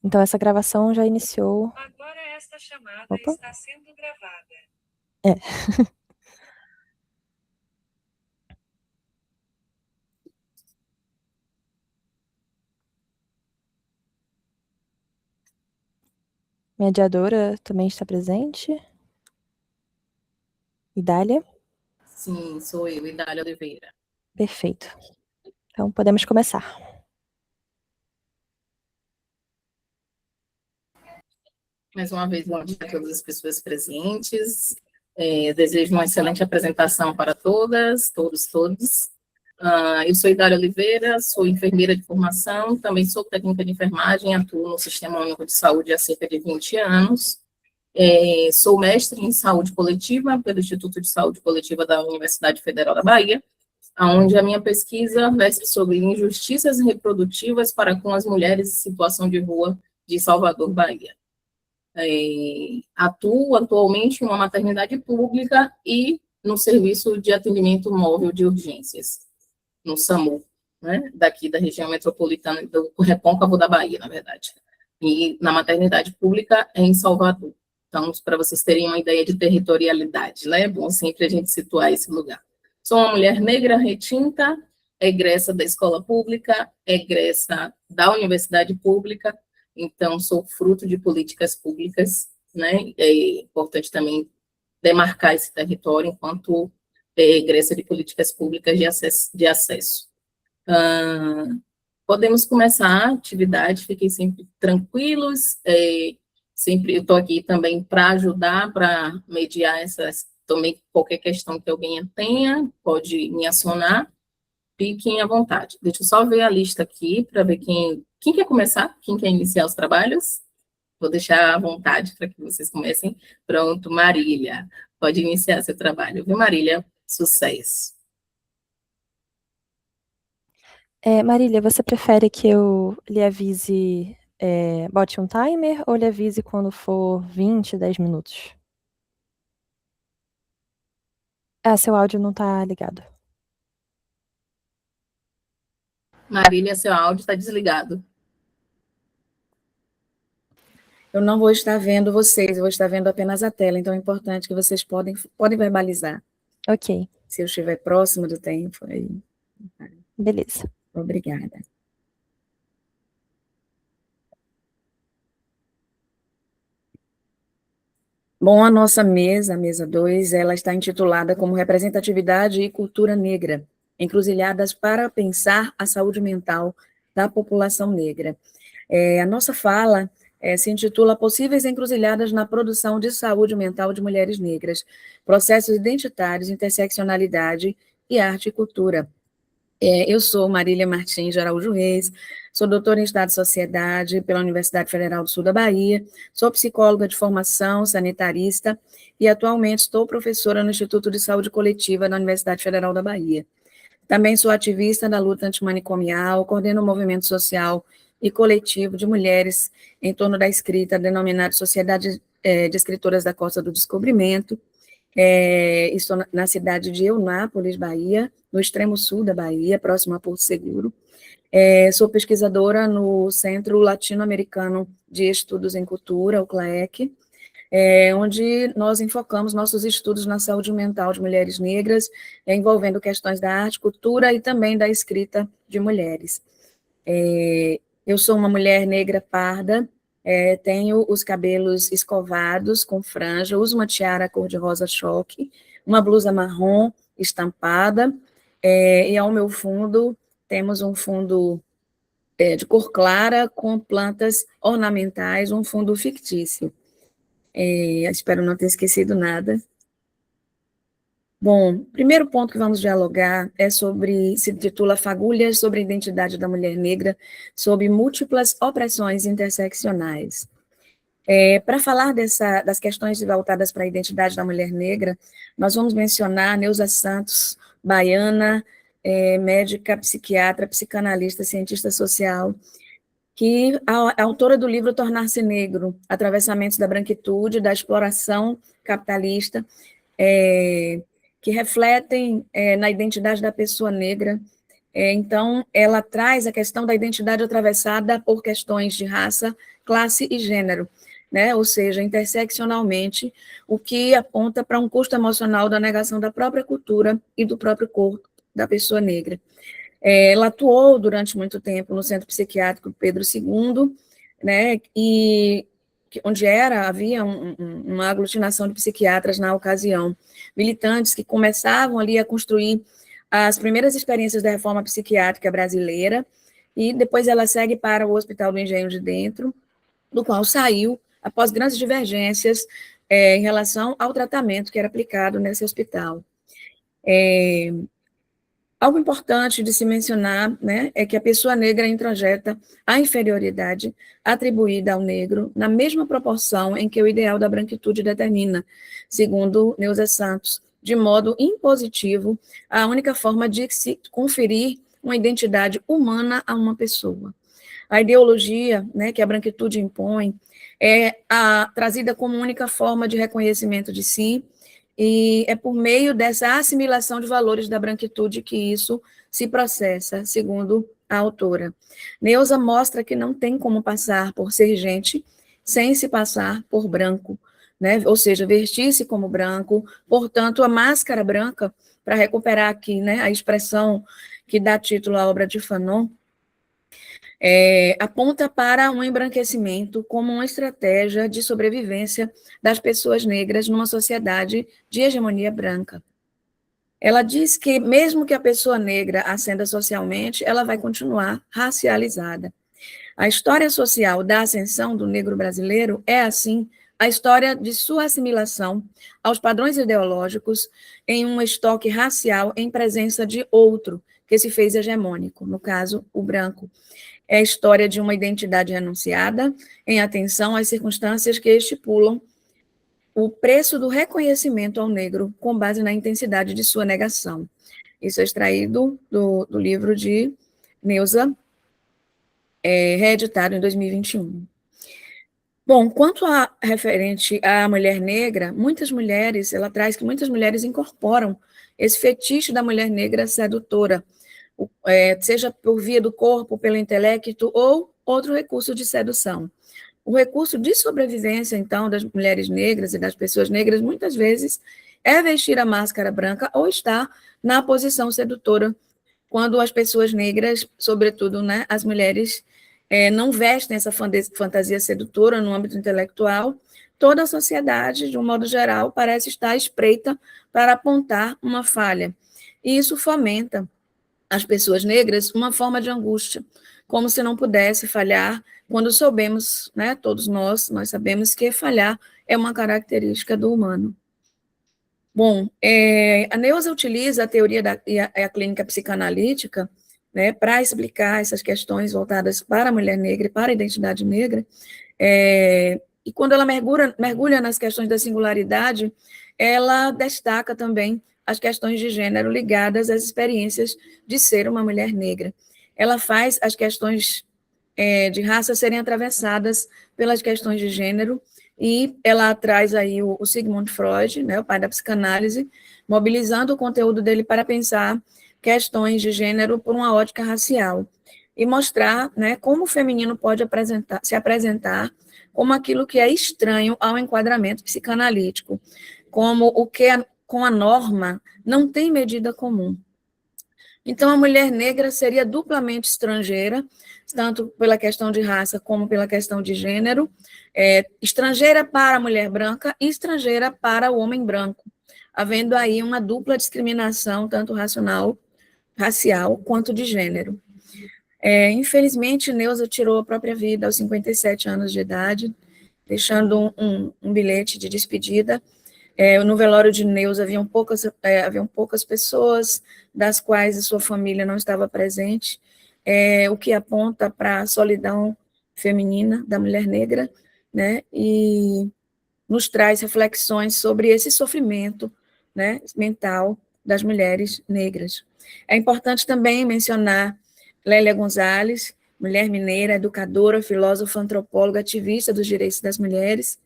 Então, essa gravação já iniciou. Agora esta chamada Opa. está sendo gravada. É. Mediadora também está presente. Idália? Sim, sou eu, Idália Oliveira. Perfeito. Então, podemos começar. Mais uma vez, bom dia a todas as pessoas presentes. Desejo uma excelente apresentação para todas, todos, todos. Eu sou Idália Oliveira, sou enfermeira de formação, também sou técnica de enfermagem, atuo no Sistema Único de Saúde há cerca de 20 anos. Sou mestre em saúde coletiva pelo Instituto de Saúde Coletiva da Universidade Federal da Bahia, onde a minha pesquisa versa sobre injustiças reprodutivas para com as mulheres em situação de rua de Salvador, Bahia. Atuo atualmente em uma maternidade pública e no Serviço de Atendimento Móvel de Urgências, no SAMU, né, daqui da região metropolitana do Recôncavo da Bahia, na verdade. E na maternidade pública é em Salvador. Então, para vocês terem uma ideia de territorialidade, né, é bom sempre a gente situar esse lugar. Sou uma mulher negra retinta, egressa da escola pública, egressa da universidade pública, então sou fruto de políticas públicas, né? É importante também demarcar esse território enquanto egressa de políticas públicas de acesso. Podemos começar a atividade, fiquem sempre tranquilos, sempre eu estou aqui também para ajudar, para mediar essas, também qualquer questão que alguém tenha, pode me acionar, fiquem à vontade. Deixa eu só ver a lista aqui, para ver quem quer começar, quem quer iniciar os trabalhos. Vou deixar à vontade para que vocês comecem. Pronto, Marília, pode iniciar seu trabalho. Viu, Marília? Sucesso. Marília, você prefere que eu lhe avise, bote um timer ou lhe avise quando for 20, 10 minutos? Seu áudio não está ligado. Marília, seu áudio está desligado. Eu não vou estar vendo vocês, eu vou estar vendo apenas a tela, então é importante que vocês podem verbalizar. Ok. Se eu estiver próximo do tempo, aí. Beleza. Obrigada. Bom, a nossa mesa, a mesa 2, ela está intitulada como Representatividade e Cultura Negra, encruzilhadas para pensar a saúde mental da população negra. A nossa fala se intitula Possíveis Encruzilhadas na Produção de Saúde Mental de Mulheres Negras, Processos Identitários, Interseccionalidade e Arte e Cultura. Eu sou Marília Martins de Araújo Reis, sou doutora em Estado e Sociedade pela Universidade Federal do Sul da Bahia, sou psicóloga de formação, sanitarista, e atualmente estou professora no Instituto de Saúde Coletiva da Universidade Federal da Bahia. Também sou ativista da luta antimanicomial, coordeno o movimento social e coletivo de mulheres em torno da escrita denominada Sociedade de Escritoras da Costa do Descobrimento. Estou na cidade de Eunápolis, Bahia, no extremo sul da Bahia, próximo a Porto Seguro. Sou pesquisadora no Centro Latino-Americano de Estudos em Cultura, o CLAEC, onde nós enfocamos nossos estudos na saúde mental de mulheres negras, envolvendo questões da arte, cultura e também da escrita de mulheres. Eu sou uma mulher negra parda, tenho os cabelos escovados, com franja, uso uma tiara cor-de-rosa choque, uma blusa marrom estampada, e ao meu fundo temos um fundo de cor clara com plantas ornamentais, um fundo fictício. Espero não ter esquecido nada. Bom, o primeiro ponto que vamos dialogar se titula Fagulhas sobre a Identidade da Mulher Negra, sob múltiplas opressões interseccionais. Para falar das questões voltadas para a identidade da mulher negra, nós vamos mencionar Neuza Santos, baiana, médica, psiquiatra, psicanalista, cientista social, que é autora do livro Tornar-se Negro, Atravessamentos da Branquitude, da Exploração Capitalista, que refletem na identidade da pessoa negra Então, ela traz a questão da identidade atravessada por questões de raça, classe e gênero, né? Ou seja, interseccionalmente, o que aponta para um custo emocional da negação da própria cultura e do próprio corpo da pessoa negra. Ela atuou durante muito tempo no Centro Psiquiátrico Pedro II, né? E onde havia uma aglutinação de psiquiatras na ocasião, militantes que começavam ali a construir as primeiras experiências da reforma psiquiátrica brasileira, e depois ela segue para o Hospital do Engenho de Dentro, do qual saiu após grandes divergências em relação ao tratamento que era aplicado nesse hospital. Algo importante de se mencionar, né, é que a pessoa negra introjeta a inferioridade atribuída ao negro na mesma proporção em que o ideal da branquitude determina, segundo Neuza Santos, de modo impositivo, a única forma de se conferir uma identidade humana a uma pessoa. A ideologia, né, que a branquitude impõe é trazida como única forma de reconhecimento de si, e é por meio dessa assimilação de valores da branquitude que isso se processa, segundo a autora. Neuza mostra que não tem como passar por ser gente sem se passar por branco, né? Ou seja, vestir-se como branco, portanto, a máscara branca, para recuperar aqui, né, a expressão que dá título à obra de Fanon, aponta para um embranquecimento como uma estratégia de sobrevivência das pessoas negras numa sociedade de hegemonia branca. Ela diz que, mesmo que a pessoa negra ascenda socialmente, ela vai continuar racializada. A história social da ascensão do negro brasileiro é, assim, a história de sua assimilação aos padrões ideológicos em um estoque racial em presença de outro, que se fez hegemônico, no caso, o branco. É a história de uma identidade renunciada, em atenção às circunstâncias que estipulam o preço do reconhecimento ao negro com base na intensidade de sua negação. Isso é extraído do livro de Neuza, reeditado em 2021. Bom, quanto a referente à mulher negra, ela traz que muitas mulheres incorporam esse fetiche da mulher negra sedutora, seja por via do corpo, pelo intelecto ou outro recurso de sedução. O recurso de sobrevivência, então, das mulheres negras e das pessoas negras, muitas vezes, é vestir a máscara branca ou estar na posição sedutora, quando as pessoas negras, sobretudo, né, as mulheres, não vestem essa fantasia sedutora no âmbito intelectual. Toda a sociedade, de um modo geral, parece estar espreita para apontar uma falha. E isso fomenta as pessoas negras uma forma de angústia, como se não pudesse falhar, quando soubemos, né, todos nós sabemos que falhar é uma característica do humano. Bom, a Neuza utiliza a teoria e a clínica psicanalítica, né, para explicar essas questões voltadas para a mulher negra e para a identidade negra, e quando ela mergulha nas questões da singularidade, ela destaca também as questões de gênero ligadas às experiências de ser uma mulher negra. Ela faz as questões de raça serem atravessadas pelas questões de gênero, e ela traz aí o Sigmund Freud, né, o pai da psicanálise, mobilizando o conteúdo dele para pensar questões de gênero por uma ótica racial, e mostrar, né, como o feminino pode se apresentar como aquilo que é estranho ao enquadramento psicanalítico, como o que com a norma não tem medida comum. Então, a mulher negra seria duplamente estrangeira, tanto pela questão de raça como pela questão de gênero, estrangeira para a mulher branca e estrangeira para o homem branco, havendo aí uma dupla discriminação, tanto racial quanto de gênero. Infelizmente, Neuza tirou a própria vida aos 57 anos de idade, deixando um bilhete de despedida. No velório de Neuza haviam poucas pessoas, das quais a sua família não estava presente, o que aponta para a solidão feminina da mulher negra, né, e nos traz reflexões sobre esse sofrimento, né, mental das mulheres negras. É importante também mencionar Lélia Gonzalez, mulher mineira, educadora, filósofa, antropóloga, ativista dos direitos das mulheres.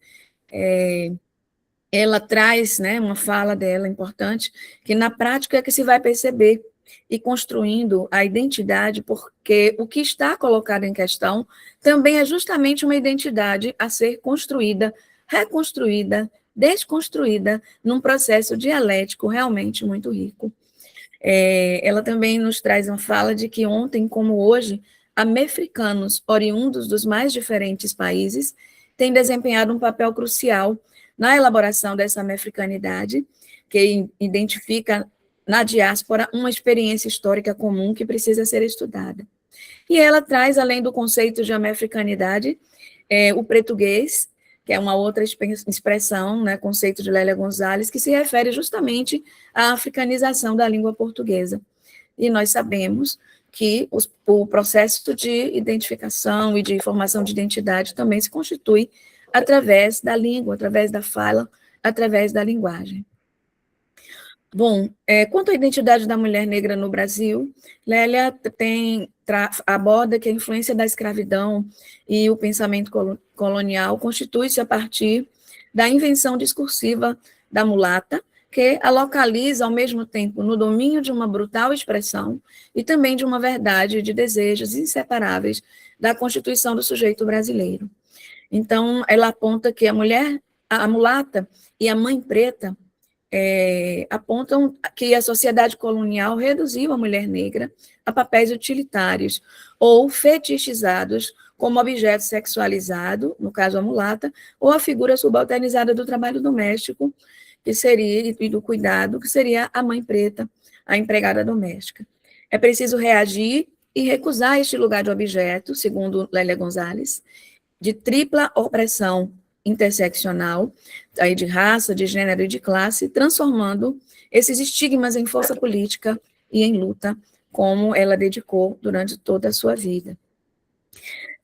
Ela traz, né, uma fala dela importante, que na prática é que se vai perceber e construindo a identidade, porque o que está colocado em questão também é justamente uma identidade a ser construída, reconstruída, desconstruída, num processo dialético realmente muito rico. Ela também nos traz uma fala de que ontem, como hoje, americanos oriundos dos mais diferentes países têm desempenhado um papel crucial na elaboração dessa americanidade, que identifica na diáspora uma experiência histórica comum que precisa ser estudada. E ela traz, além do conceito de americanidade, o português, que é uma outra expressão, né, conceito de Lélia Gonzalez, que se refere justamente à africanização da língua portuguesa. E nós sabemos que o processo de identificação e de formação de identidade também se constitui através da língua, através da fala, através da linguagem. Bom, quanto à identidade da mulher negra no Brasil, Lélia aborda que a influência da escravidão e o pensamento colonial constitui-se a partir da invenção discursiva da mulata, que a localiza ao mesmo tempo no domínio de uma brutal expressão e também de uma verdade de desejos inseparáveis da constituição do sujeito brasileiro. Então, ela aponta que a mulata e a mãe preta apontam que a sociedade colonial reduziu a mulher negra a papéis utilitários ou fetichizados como objeto sexualizado, no caso a mulata, ou a figura subalternizada do trabalho doméstico, que seria, e do cuidado, que seria a mãe preta, a empregada doméstica. É preciso reagir e recusar este lugar de objeto, segundo Lélia Gonzalez, de tripla opressão interseccional, aí de raça, de gênero e de classe, transformando esses estigmas em força política e em luta, como ela dedicou durante toda a sua vida.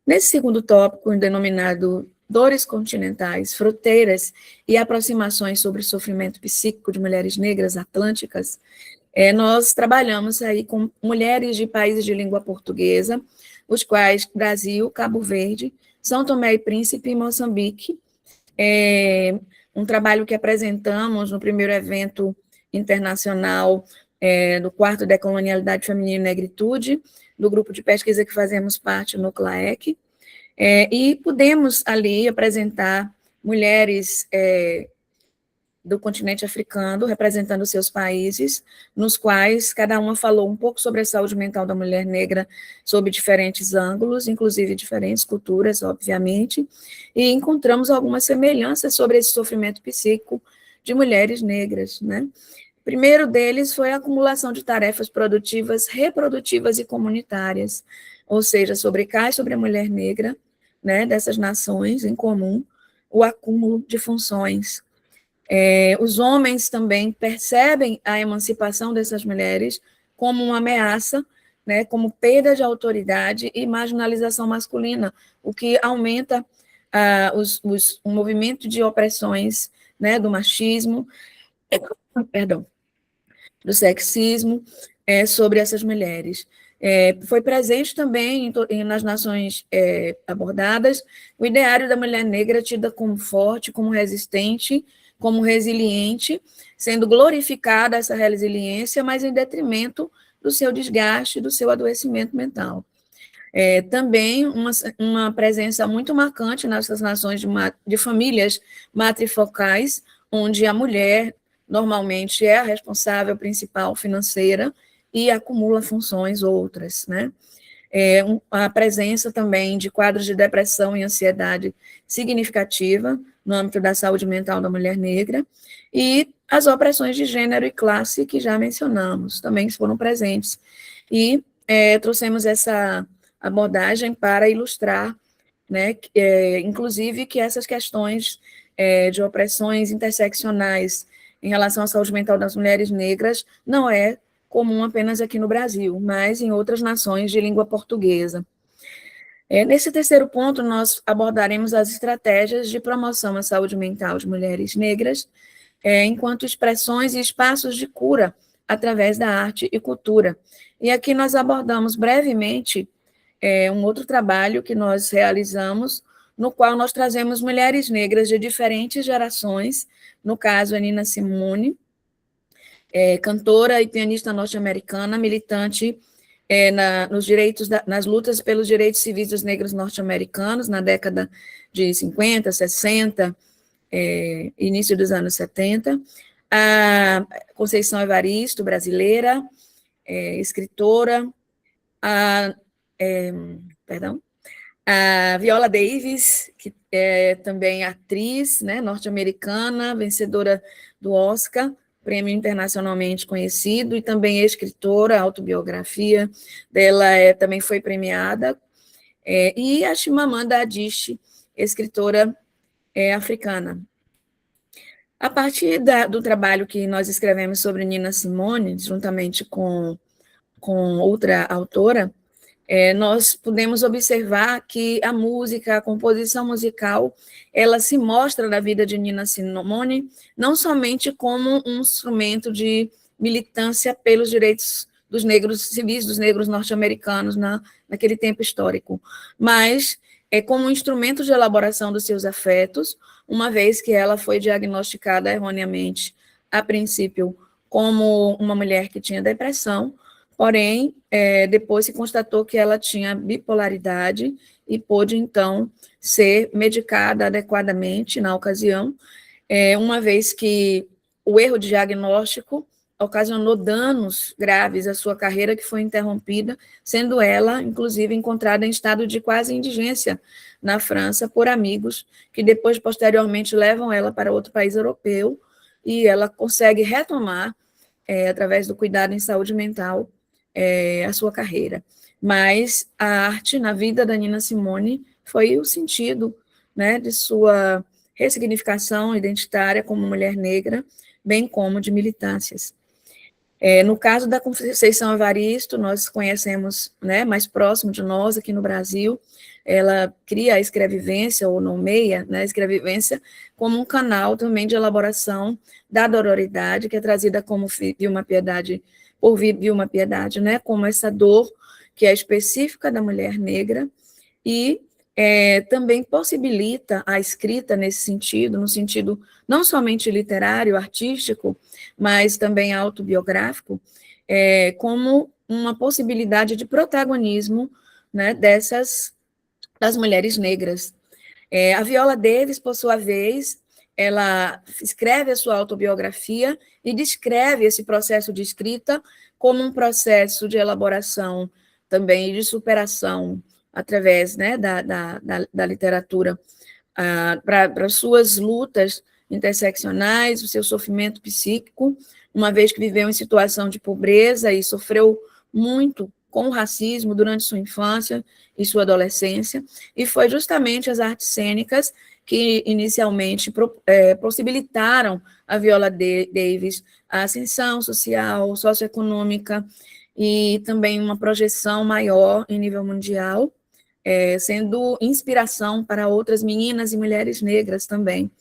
Nesse segundo tópico, denominado Dores Continentais, Fronteiras e Aproximações sobre o Sofrimento Psíquico de Mulheres Negras Atlânticas, nós trabalhamos aí com mulheres de países de língua portuguesa, os quais Brasil, Cabo Verde, São Tomé e Príncipe e Moçambique, um trabalho que apresentamos no primeiro evento internacional do quarto Decolonialidade Feminina e Negritude, do grupo de pesquisa que fazemos parte no CLAEC, e pudemos ali apresentar mulheres do continente africano, representando seus países, nos quais cada uma falou um pouco sobre a saúde mental da mulher negra, sob diferentes ângulos, inclusive diferentes culturas, obviamente, e encontramos algumas semelhanças sobre esse sofrimento psíquico de mulheres negras, né? O primeiro deles foi a acumulação de tarefas produtivas, reprodutivas e comunitárias, ou seja, sobrecai sobre a mulher negra, né, dessas nações em comum, o acúmulo de funções. Os homens também percebem a emancipação dessas mulheres como uma ameaça, né, como perda de autoridade e marginalização masculina, o que aumenta o movimento de opressões, né, do machismo, do sexismo sobre essas mulheres. Foi presente também nas nações abordadas o ideário da mulher negra tida como forte, como resistente, como resiliente, sendo glorificada essa resiliência, mas em detrimento do seu desgaste, do seu adoecimento mental. Também uma presença muito marcante nessas nações de famílias matrifocais, onde a mulher normalmente é a responsável principal financeira e acumula funções outras, né? A presença também de quadros de depressão e ansiedade significativa no âmbito da saúde mental da mulher negra, e as opressões de gênero e classe que já mencionamos, também foram presentes. E trouxemos essa abordagem para ilustrar, né, inclusive que essas questões de opressões interseccionais em relação à saúde mental das mulheres negras não é comum apenas aqui no Brasil, mas em outras nações de língua portuguesa. Nesse terceiro ponto, nós abordaremos as estratégias de promoção à saúde mental de mulheres negras, enquanto expressões e espaços de cura através da arte e cultura. E aqui nós abordamos brevemente um outro trabalho que nós realizamos, no qual nós trazemos mulheres negras de diferentes gerações, no caso a Nina Simone, cantora e pianista norte-americana, militante nas lutas pelos direitos civis dos negros norte-americanos, na década de 50, 60, início dos anos 70. A Conceição Evaristo, brasileira, escritora. A Viola Davis, que é também atriz, né, norte-americana, vencedora do Oscar, prêmio internacionalmente conhecido, e também escritora, a autobiografia dela também foi premiada, e a Chimamanda Adichie, escritora africana. A partir do trabalho que nós escrevemos sobre Nina Simone, juntamente com outra autora, nós podemos observar que a música, a composição musical, ela se mostra na vida de Nina Simone não somente como um instrumento de militância pelos direitos dos negros civis, dos negros norte-americanos naquele tempo histórico, mas como um instrumento de elaboração dos seus afetos, uma vez que ela foi diagnosticada erroneamente, a princípio, como uma mulher que tinha depressão. Porém, depois se constatou que ela tinha bipolaridade e pôde, então, ser medicada adequadamente na ocasião, uma vez que o erro de diagnóstico ocasionou danos graves à sua carreira, que foi interrompida, sendo ela, inclusive, encontrada em estado de quase indigência na França por amigos, que depois, posteriormente, levam ela para outro país europeu, e ela consegue retomar, através do cuidado em saúde mental, a sua carreira. Mas a arte na vida da Nina Simone foi o sentido, né, de sua ressignificação identitária como mulher negra, bem como de militâncias. No caso da Conceição Evaristo, nós conhecemos, né, mais próximo de nós, aqui no Brasil, ela cria a Escrevivência, ou nomeia, né, a Escrevivência, como um canal também de elaboração da dororidade, que é trazida como Vilma Piedade, por Vilma Piedade, né, como essa dor que é específica da mulher negra, e também possibilita a escrita nesse sentido, no sentido não somente literário, artístico, mas também autobiográfico, como uma possibilidade de protagonismo, né, das mulheres negras. A Viola Davis, por sua vez, ela escreve a sua autobiografia e descreve esse processo de escrita como um processo de elaboração também e de superação através, né, da literatura para suas lutas interseccionais, o seu sofrimento psíquico, uma vez que viveu em situação de pobreza e sofreu muito com o racismo durante sua infância e sua adolescência, e foi justamente as artes cênicas que inicialmente possibilitaram a Viola Davis a ascensão social, socioeconômica e também uma projeção maior em nível mundial, sendo inspiração para outras meninas e mulheres negras também.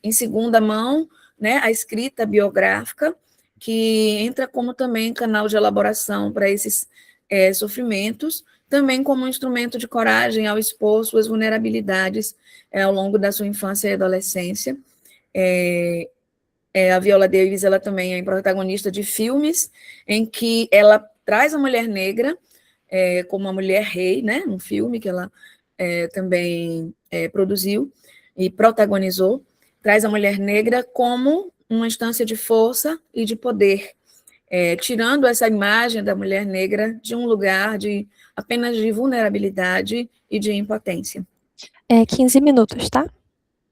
Em segunda mão, né, a escrita biográfica, que entra como também canal de elaboração para esses sofrimentos, também como um instrumento de coragem ao expor suas vulnerabilidades ao longo da sua infância e adolescência. A Viola Davis, ela também é protagonista de filmes em que ela traz a mulher negra como uma mulher rei, né, um filme que ela também produziu e protagonizou, traz a mulher negra como uma instância de força e de poder, tirando essa imagem da mulher negra de um lugar apenas de vulnerabilidade e de impotência. 15 minutos, tá?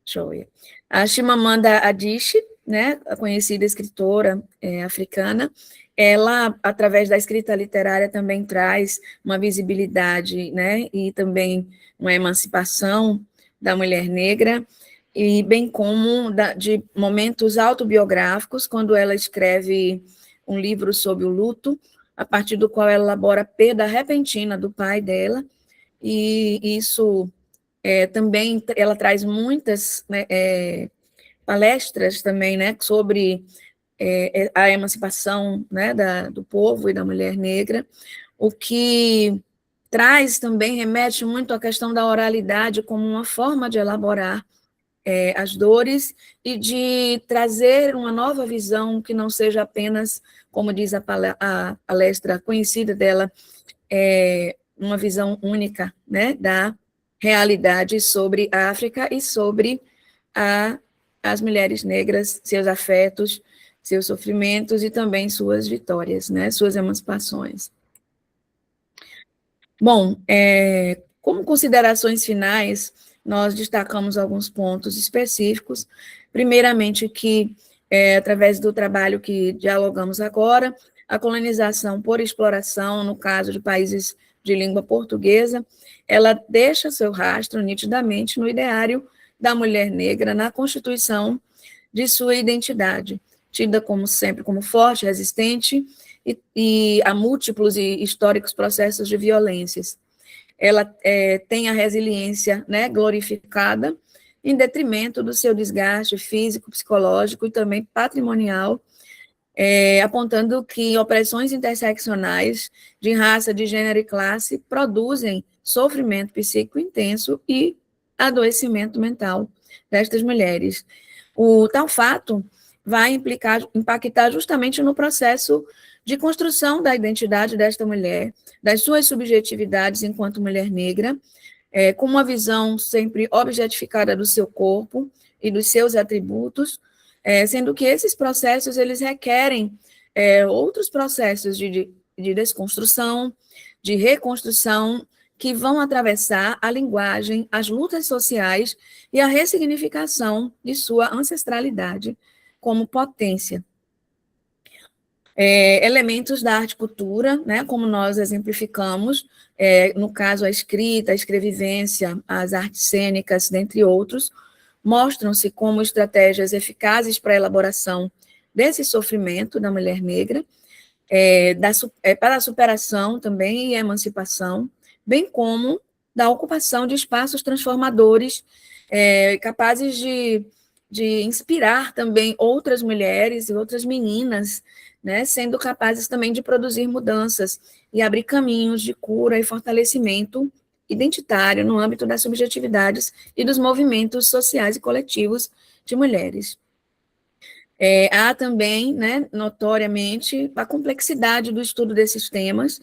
Joia. A Chimamanda Adichie, né, a conhecida escritora africana, ela, através da escrita literária, também traz uma visibilidade, né, e também uma emancipação da mulher negra, e bem como de momentos autobiográficos, quando ela escreve um livro sobre o luto, a partir do qual ela elabora a perda repentina do pai dela, e isso também, ela traz muitas, né, palestras também, né, sobre a emancipação, né, do povo e da mulher negra, o que traz também, remete muito à questão da oralidade como uma forma de elaborar as dores e de trazer uma nova visão que não seja apenas, como diz a palestra conhecida dela, uma visão única, né, da realidade sobre a África e sobre as mulheres negras, seus afetos, seus sofrimentos e também suas vitórias, né, suas emancipações. Bom, como considerações finais, nós destacamos alguns pontos específicos. Primeiramente, que, através do trabalho que dialogamos agora, a colonização por exploração, no caso de países de língua portuguesa, ela deixa seu rastro nitidamente no ideário da mulher negra, na constituição de sua identidade, tida como sempre como forte, resistente e a múltiplos e históricos processos de violências. Ela tem a resiliência, né, glorificada, em detrimento do seu desgaste físico, psicológico e também patrimonial, apontando que opressões interseccionais de raça, de gênero e classe produzem sofrimento psíquico intenso e adoecimento mental destas mulheres. O tal fato vai impactar justamente no processo de construção da identidade desta mulher, das suas subjetividades enquanto mulher negra, com uma visão sempre objetificada do seu corpo e dos seus atributos, sendo que esses processos, eles requerem outros processos de desconstrução, de reconstrução, que vão atravessar a linguagem, as lutas sociais e a ressignificação de sua ancestralidade como potência. Elementos da arte e cultura, né, como nós exemplificamos, no caso a escrita, a escrevivência, as artes cênicas, dentre outros, mostram-se como estratégias eficazes para a elaboração desse sofrimento da mulher negra, para a superação também e a emancipação, bem como da ocupação de espaços transformadores, capazes de inspirar também outras mulheres e outras meninas, né, sendo capazes também de produzir mudanças e abrir caminhos de cura e fortalecimento identitário no âmbito das subjetividades e dos movimentos sociais e coletivos de mulheres. Há também, né, notoriamente, a complexidade do estudo desses temas,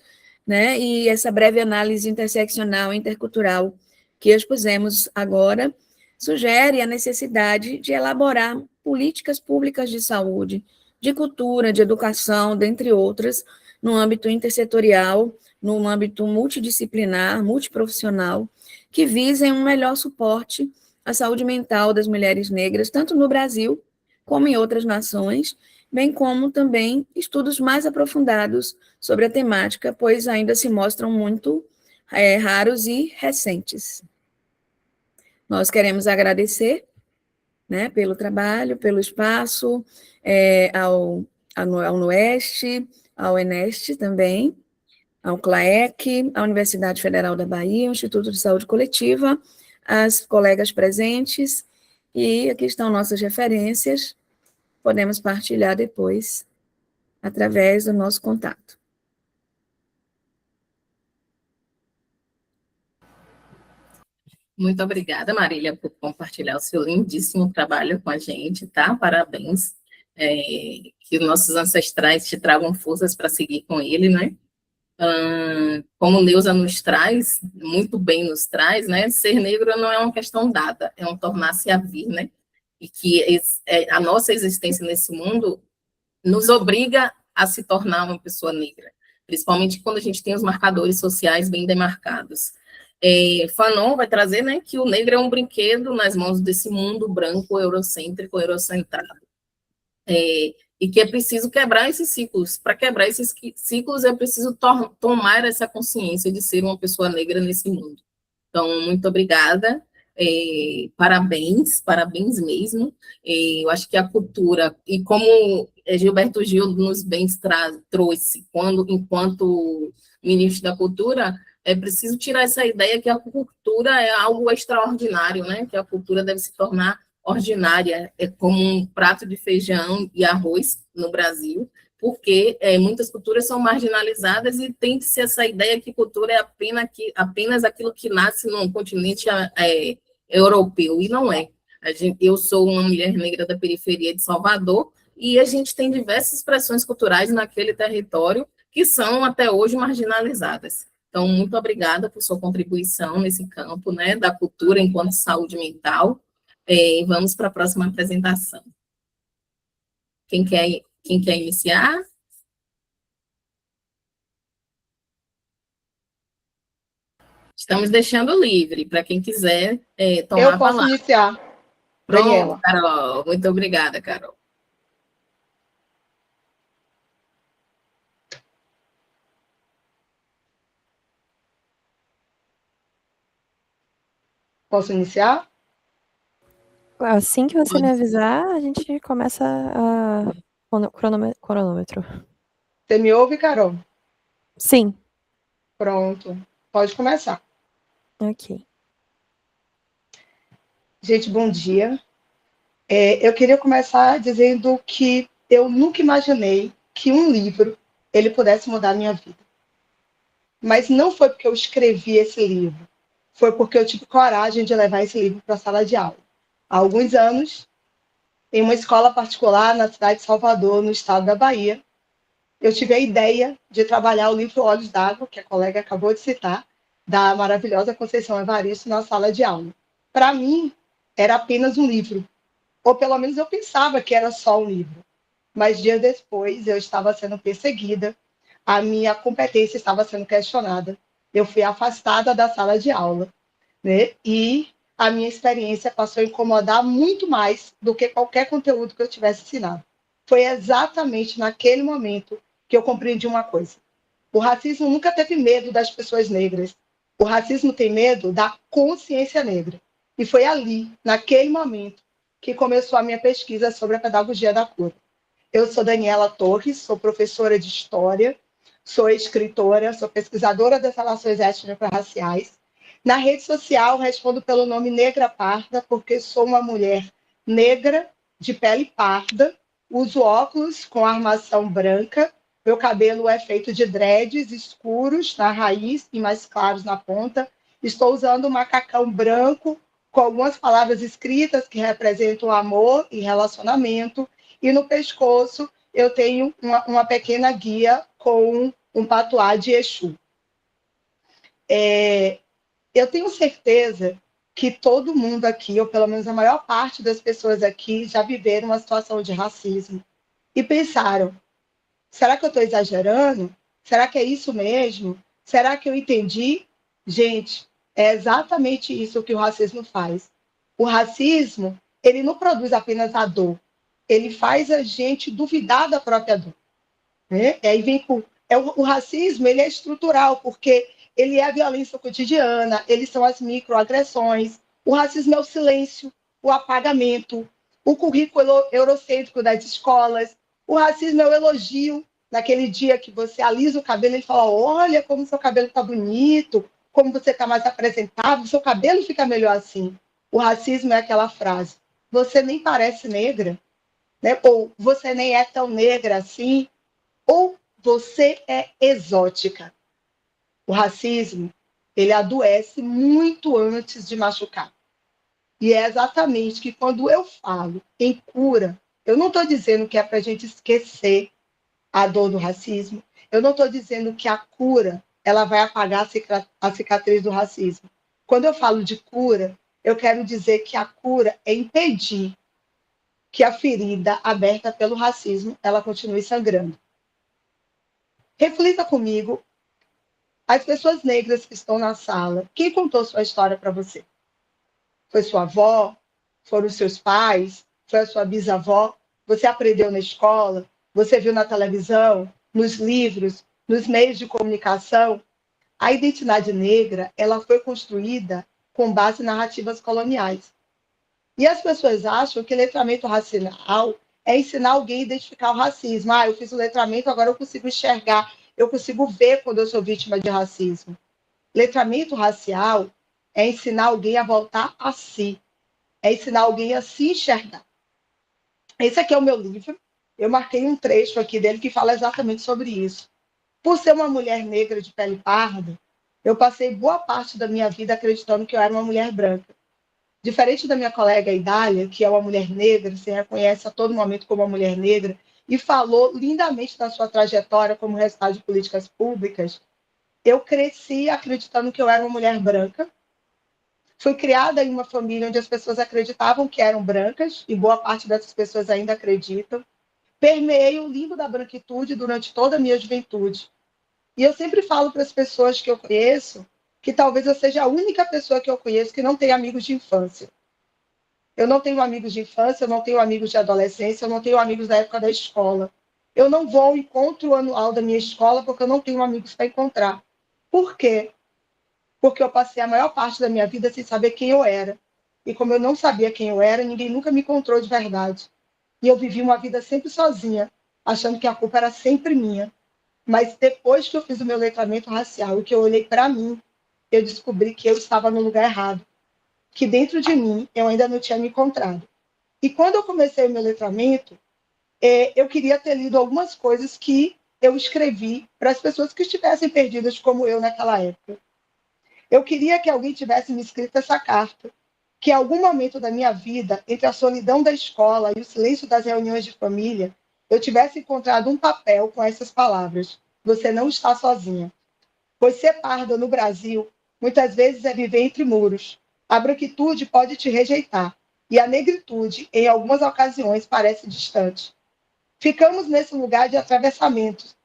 né, e essa breve análise interseccional e intercultural que expusemos agora sugere a necessidade de elaborar políticas públicas de saúde, de cultura, de educação, dentre outras, no âmbito intersetorial, no âmbito multidisciplinar, multiprofissional, que visem um melhor suporte à saúde mental das mulheres negras, tanto no Brasil como em outras nações, bem como também estudos mais aprofundados sobre a temática, pois ainda se mostram muito raros e recentes. Nós queremos agradecer, né, pelo trabalho, pelo espaço, ao NUEST, ao ENEST também, ao CLAEC, à Universidade Federal da Bahia, ao Instituto de Saúde Coletiva, as colegas presentes, e aqui estão nossas referências, podemos partilhar depois, através do nosso contato. Muito obrigada, Marília, por compartilhar o seu lindíssimo trabalho com a gente, tá? Parabéns. Que nossos ancestrais te tragam forças para seguir com ele, né? Como Neuza nos traz, muito bem nos traz, né? Ser negro não é uma questão dada, é um tornar-se a vir, né? E que a nossa existência nesse mundo nos obriga a se tornar uma pessoa negra, principalmente quando a gente tem os marcadores sociais bem demarcados. Fanon vai trazer, né, que o negro é um brinquedo nas mãos desse mundo branco, eurocêntrico, eurocentrado. E que é preciso quebrar esses ciclos. Para quebrar esses ciclos, é preciso tomar essa consciência de ser uma pessoa negra nesse mundo. Então, muito obrigada. Parabéns mesmo. Eu acho que a cultura, e como Gilberto Gil nos bem trouxe, enquanto ministro da Cultura, é preciso tirar essa ideia que a cultura é algo extraordinário, né? Que a cultura deve se tornar ordinária, como um prato de feijão e arroz no Brasil, porque muitas culturas são marginalizadas e tem-se essa ideia que cultura é apenas aquilo que nasce num continente europeu, e não é. Eu sou uma mulher negra da periferia de Salvador, e a gente tem diversas expressões culturais naquele território que são até hoje marginalizadas. Então, muito obrigada por sua contribuição nesse campo, né, da cultura enquanto saúde mental. Vamos para a próxima apresentação. Quem quer iniciar? Estamos deixando livre para quem quiser tomar a Eu posso palavra. iniciar, Daniela. Pronto, Carol. Muito obrigada, Carol. Posso iniciar? Assim que você Pode. me avisar, a gente começa a cronômetro. Você me ouve, Carol? Sim. Pronto. Pode começar. Ok. Gente, bom dia. Eu queria começar dizendo que eu nunca imaginei que um livro ele pudesse mudar a minha vida. Mas não foi porque eu escrevi esse livro, foi porque eu tive coragem de levar esse livro para a sala de aula. Há alguns anos, em uma escola particular na cidade de Salvador, no estado da Bahia, eu tive a ideia de trabalhar o livro Olhos d'Água, que a colega acabou de citar, da maravilhosa Conceição Evaristo, na sala de aula. Para mim, era apenas um livro, ou pelo menos eu pensava que era só um livro. Mas dias depois, eu estava sendo perseguida, a minha competência estava sendo questionada, eu fui afastada da sala de aula, né? E a minha experiência passou a incomodar muito mais do que qualquer conteúdo que eu tivesse ensinado. Foi exatamente naquele momento que eu compreendi uma coisa. O racismo nunca teve medo das pessoas negras. O racismo tem medo da consciência negra. E foi ali, naquele momento, que começou a minha pesquisa sobre a pedagogia da cura. Eu sou Daniela Torres, sou professora de História, sou escritora, sou pesquisadora das relações étnico-raciais. Na rede social, respondo pelo nome Negra Parda, porque sou uma mulher negra, de pele parda, uso óculos com armação branca, meu cabelo é feito de dreads escuros na raiz e mais claros na ponta. Estou usando um macacão branco com algumas palavras escritas que representam amor e relacionamento. E no pescoço eu tenho uma pequena guia com um patuá de Exu. Eu tenho certeza que todo mundo aqui, ou pelo menos a maior parte das pessoas aqui, já viveram uma situação de racismo e pensaram: será que eu estou exagerando? Será que é isso mesmo? Será que eu entendi? Gente, é exatamente isso que o racismo faz. O racismo, ele não produz apenas a dor, ele faz a gente duvidar da própria dor. Né? E aí vem o racismo, ele é estrutural, porque ele é a violência cotidiana, eles são as microagressões. O racismo é o silêncio, o apagamento, o currículo eurocêntrico das escolas. O racismo é o elogio, naquele dia que você alisa o cabelo, ele fala: olha como seu cabelo está bonito, como você está mais apresentável, seu cabelo fica melhor assim. O racismo é aquela frase: você nem parece negra, né? Ou você nem é tão negra assim, ou você é exótica. O racismo, ele adoece muito antes de machucar. E é exatamente que quando eu falo em cura, eu não estou dizendo que é para a gente esquecer a dor do racismo, eu não estou dizendo que a cura ela vai apagar a cicatriz do racismo. Quando eu falo de cura, eu quero dizer que a cura é impedir que a ferida aberta pelo racismo ela continue sangrando. Reflita comigo, as pessoas negras que estão na sala, quem contou sua história para você? Foi sua avó? Foram os seus pais? Foi a sua bisavó? Você aprendeu na escola? Você viu na televisão? Nos livros? Nos meios de comunicação? A identidade negra, ela foi construída com base em narrativas coloniais. E as pessoas acham que letramento racial é ensinar alguém a identificar o racismo. Ah, eu fiz o letramento, agora eu consigo enxergar, eu consigo ver quando eu sou vítima de racismo. Letramento racial é ensinar alguém a voltar a si, é ensinar alguém a se enxergar. Esse aqui é o meu livro, eu marquei um trecho aqui dele que fala exatamente sobre isso. Por ser uma mulher negra de pele parda, eu passei boa parte da minha vida acreditando que eu era uma mulher branca. Diferente da minha colega Idália, que é uma mulher negra, se reconhece a todo momento como uma mulher negra, e falou lindamente da sua trajetória como resultado de políticas públicas, eu cresci acreditando que eu era uma mulher branca. Fui criada em uma família onde as pessoas acreditavam que eram brancas, e boa parte dessas pessoas ainda acreditam. Permeei o limbo da branquitude durante toda a minha juventude. E eu sempre falo para as pessoas que eu conheço que talvez eu seja a única pessoa que eu conheço que não tem amigos de infância. Eu não tenho amigos de infância, eu não tenho amigos de adolescência, eu não tenho amigos da época da escola. Eu não vou ao encontro anual da minha escola porque eu não tenho amigos para encontrar. Por quê? Porque eu passei a maior parte da minha vida sem saber quem eu era. E como eu não sabia quem eu era, ninguém nunca me encontrou de verdade. E eu vivi uma vida sempre sozinha, achando que a culpa era sempre minha. Mas depois que eu fiz o meu letramento racial e que eu olhei para mim, eu descobri que eu estava no lugar errado, que dentro de mim eu ainda não tinha me encontrado. E quando eu comecei o meu letramento, eu queria ter lido algumas coisas que eu escrevi para as pessoas que estivessem perdidas como eu naquela época. Eu queria que alguém tivesse me escrito essa carta, que em algum momento da minha vida, entre a solidão da escola e o silêncio das reuniões de família, eu tivesse encontrado um papel com essas palavras: você não está sozinha. Pois ser parda no Brasil, muitas vezes é viver entre muros. A branquitude pode te rejeitar, e a negritude, em algumas ocasiões, parece distante. Ficamos nesse lugar de atravessamentos,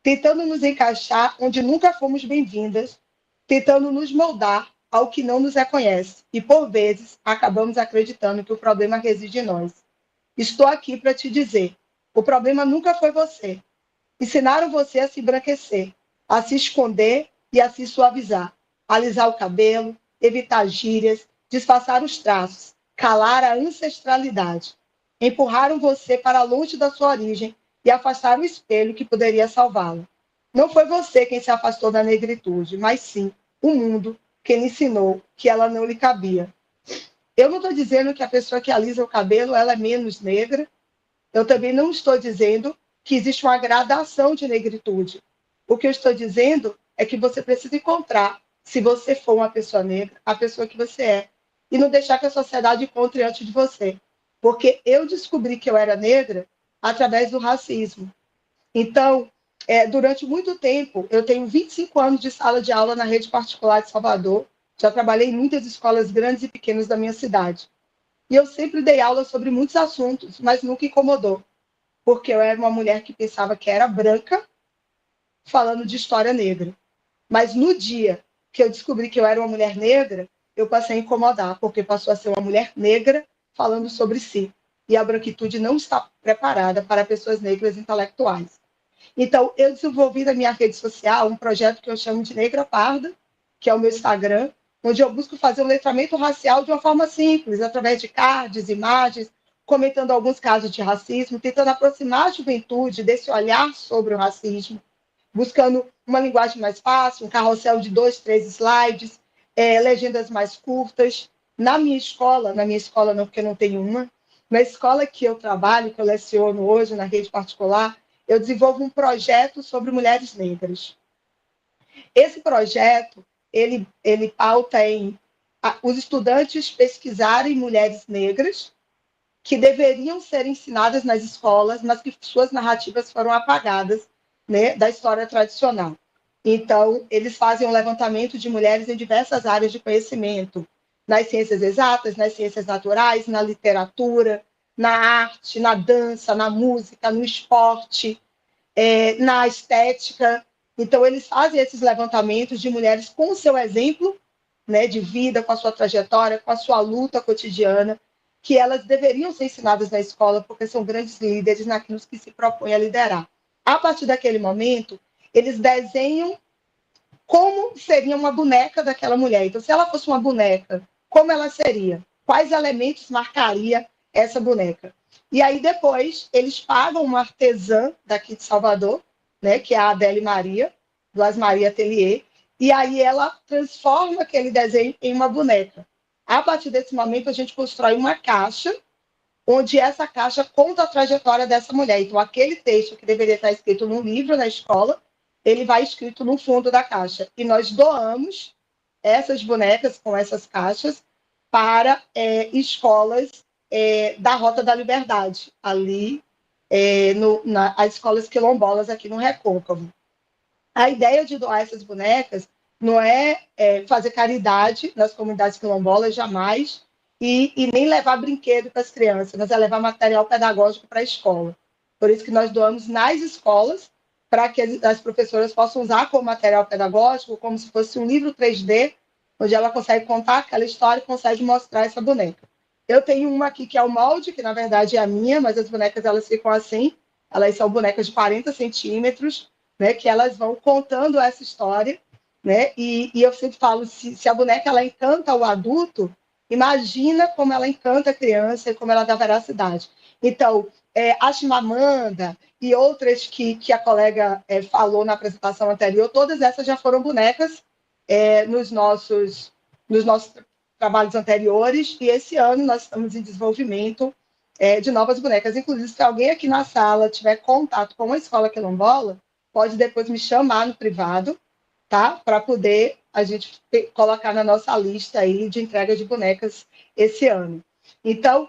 tentando nos encaixar onde nunca fomos bem-vindas, tentando nos moldar ao que não nos reconhece. E, por vezes, acabamos acreditando que o problema reside em nós. Estou aqui para te dizer, o problema nunca foi você. Ensinaram você a se embranquecer, a se esconder e a se suavizar, alisar o cabelo, evitar gírias, disfarçar os traços, calar a ancestralidade. Empurraram você para longe da sua origem e afastaram o espelho que poderia salvá-la. Não foi você quem se afastou da negritude, mas sim o mundo que lhe ensinou que ela não lhe cabia. Eu não estou dizendo que a pessoa que alisa o cabelo ela é menos negra. Eu também não estou dizendo que existe uma gradação de negritude. O que eu estou dizendo é que você precisa encontrar, se você for uma pessoa negra, a pessoa que você é. E não deixar que a sociedade encontre antes de você. Porque eu descobri que eu era negra através do racismo. Então, durante muito tempo, eu tenho 25 anos de sala de aula na rede particular de Salvador. Já trabalhei em muitas escolas grandes e pequenas da minha cidade. E eu sempre dei aula sobre muitos assuntos, mas nunca incomodou. Porque eu era uma mulher que pensava que era branca, falando de história negra. Mas no dia que eu descobri que eu era uma mulher negra, eu passei a incomodar, porque passou a ser uma mulher negra falando sobre si. E a branquitude não está preparada para pessoas negras intelectuais. Então, eu desenvolvi na minha rede social um projeto que eu chamo de Negra Parda, que é o meu Instagram, onde eu busco fazer um letramento racial de uma forma simples, através de cards, imagens, comentando alguns casos de racismo, tentando aproximar a juventude desse olhar sobre o racismo, buscando uma linguagem mais fácil, um carrossel de 2, 3 slides, legendas mais curtas. Na minha escola não, porque eu não tenho uma, na escola que eu trabalho, que eu leciono hoje na rede particular, eu desenvolvo um projeto sobre mulheres negras. Esse projeto, ele pauta em os estudantes pesquisarem mulheres negras que deveriam ser ensinadas nas escolas, mas que suas narrativas foram apagadas, né, da história tradicional. Então, eles fazem um levantamento de mulheres em diversas áreas de conhecimento, nas ciências exatas, nas ciências naturais, na literatura, na arte, na dança, na música, no esporte, na estética. Então, eles fazem esses levantamentos de mulheres com o seu exemplo, né, de vida, com a sua trajetória, com a sua luta cotidiana, que elas deveriam ser ensinadas na escola, porque são grandes líderes naquilo que se propõe a liderar. A partir daquele momento, eles desenham como seria uma boneca daquela mulher. Então, se ela fosse uma boneca, como ela seria? Quais elementos marcaria essa boneca? E aí, depois, eles pagam uma artesã daqui de Salvador, né, que é a Adele Maria, do As Maria Atelier, e aí ela transforma aquele desenho em uma boneca. A partir desse momento, a gente constrói uma caixa, onde essa caixa conta a trajetória dessa mulher. Então, aquele texto que deveria estar escrito num livro na escola, ele vai escrito no fundo da caixa. E nós doamos essas bonecas com essas caixas para escolas da Rota da Liberdade, ali as escolas quilombolas aqui no Recôncavo. A ideia de doar essas bonecas não é fazer caridade nas comunidades quilombolas, jamais, e nem levar brinquedo para as crianças, mas é levar material pedagógico para a escola. Por isso que nós doamos nas escolas, para que as professoras possam usar como material pedagógico, como se fosse um livro 3D, onde ela consegue contar aquela história e consegue mostrar essa boneca. Eu tenho uma aqui que é o molde, que na verdade é a minha, mas as bonecas elas ficam assim, elas são bonecas de 40 centímetros, né, que elas vão contando essa história, né, e eu sempre falo, se a boneca ela encanta o adulto, imagina como ela encanta a criança e como ela dá veracidade. Então, a Chimamanda e outras que a colega falou na apresentação anterior, todas essas já foram bonecas nos nossos trabalhos anteriores, e esse ano nós estamos em desenvolvimento de novas bonecas. Inclusive, se alguém aqui na sala tiver contato com a escola quilombola, pode depois me chamar no privado, tá? Para poder a gente colocar na nossa lista aí de entrega de bonecas esse ano. Então,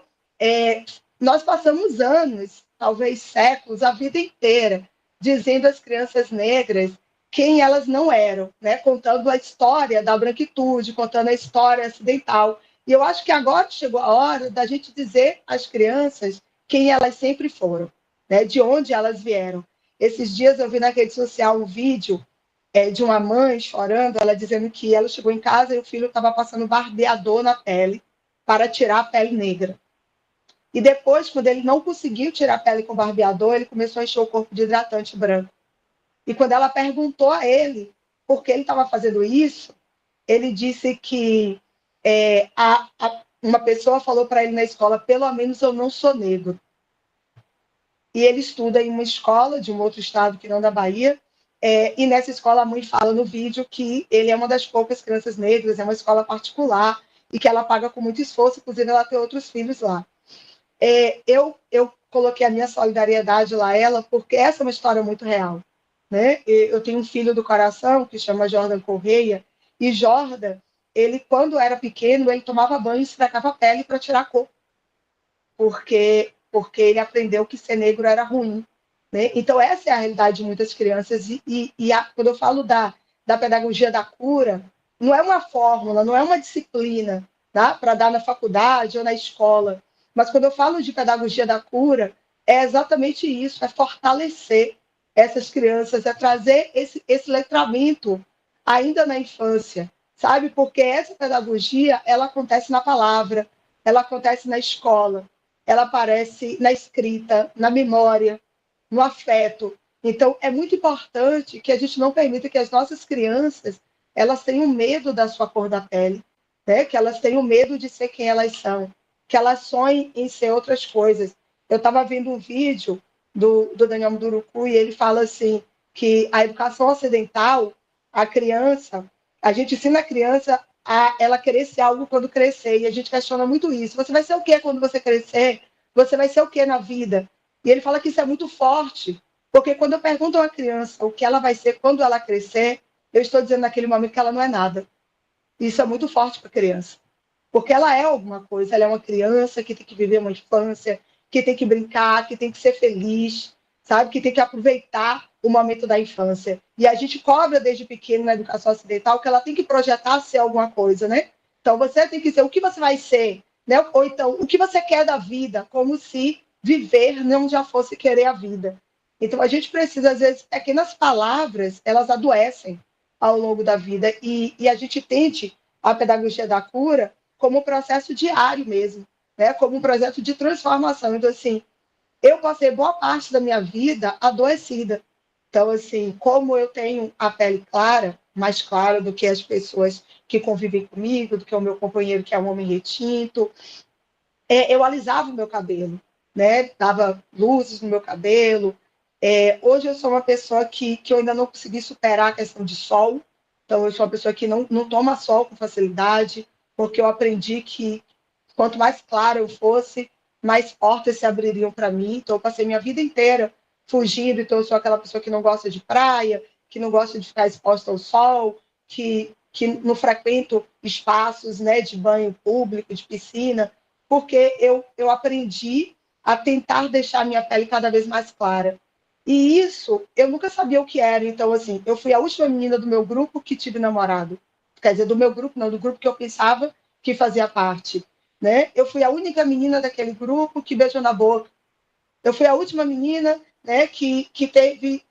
nós passamos anos, talvez séculos, a vida inteira, dizendo às crianças negras quem elas não eram, né? Contando a história da branquitude, contando a história ocidental. E eu acho que agora chegou a hora da gente dizer às crianças quem elas sempre foram, né? De onde elas vieram. Esses dias eu vi na rede social um vídeo de uma mãe chorando, ela dizendo que ela chegou em casa e o filho estava passando barbeador na pele para tirar a pele negra. E depois, quando ele não conseguiu tirar a pele com barbeador, ele começou a encher o corpo de hidratante branco. E quando ela perguntou a ele por que ele estava fazendo isso, ele disse que uma pessoa falou para ele na escola, pelo menos eu não sou negro. E ele estuda em uma escola de um outro estado que não da Bahia, e nessa escola a mãe fala no vídeo que ele é uma das poucas crianças negras, é uma escola particular, e que ela paga com muito esforço, inclusive ela tem outros filhos lá. Eu coloquei a minha solidariedade lá a ela, porque essa é uma história muito real. Né? Eu tenho um filho do coração que chama Jordan Correia, e Jordan, ele quando era pequeno, ele tomava banho e esfregava a pele para tirar a cor, porque ele aprendeu que ser negro era ruim. Né? Então essa é a realidade de muitas crianças, quando eu falo da pedagogia da cura, não é uma fórmula, não é uma disciplina, tá? Para dar na faculdade ou na escola, mas quando eu falo de pedagogia da cura, é exatamente isso, é fortalecer essas crianças, é trazer esse letramento ainda na infância, sabe? Porque essa pedagogia, ela acontece na palavra, ela acontece na escola, ela aparece na escrita, na memória, no afeto. Então, é muito importante que a gente não permita que as nossas crianças elas tenham medo da sua cor da pele, né? Que elas tenham medo de ser quem elas são, que elas sonhem em ser outras coisas. Eu estava vendo um vídeo do Daniel Munduruku e ele fala assim, que a educação ocidental, a gente ensina a criança a ela querer ser algo quando crescer, e a gente questiona muito isso. Você vai ser o quê quando você crescer? Você vai ser o quê na vida? E ele fala que isso é muito forte, porque quando eu pergunto a uma criança o que ela vai ser quando ela crescer, eu estou dizendo naquele momento que ela não é nada. Isso é muito forte para a criança, porque ela é alguma coisa, ela é uma criança que tem que viver uma infância, que tem que brincar, que tem que ser feliz, sabe? Que tem que aproveitar o momento da infância. E a gente cobra desde pequeno na educação ocidental que ela tem que projetar ser alguma coisa, né? Então você tem que ser o que você vai ser, né? Ou então o que você quer da vida, como se viver não já fosse querer a vida. Então a gente precisa, às vezes, pequenas palavras, elas adoecem ao longo da vida, e a gente tente a pedagogia da cura como um processo diário mesmo, né? Como um processo de transformação. Então, assim, eu passei boa parte da minha vida adoecida. Então, assim, como eu tenho a pele clara, mais clara do que as pessoas que convivem comigo, do que o meu companheiro, que é um homem retinto, eu alisava o meu cabelo, né? Dava luzes no meu cabelo. Hoje eu sou uma pessoa que eu ainda não consegui superar a questão de sol. Então, eu sou uma pessoa que não toma sol com facilidade, porque eu aprendi que quanto mais clara eu fosse, mais portas se abririam para mim. Então, eu passei minha vida inteira fugindo. Então, eu sou aquela pessoa que não gosta de praia, que não gosta de ficar exposta ao sol, que que não frequento espaços, né, de banho público, de piscina, porque eu aprendi a tentar deixar a minha pele cada vez mais clara. E isso, eu nunca sabia o que era. Então, assim, eu fui a última menina do meu grupo que tive namorado. Quer dizer, do meu grupo, não, do grupo que eu pensava que fazia parte. Né? Eu fui a única menina daquele grupo que beijou na boca. Eu fui a última menina, né, que teve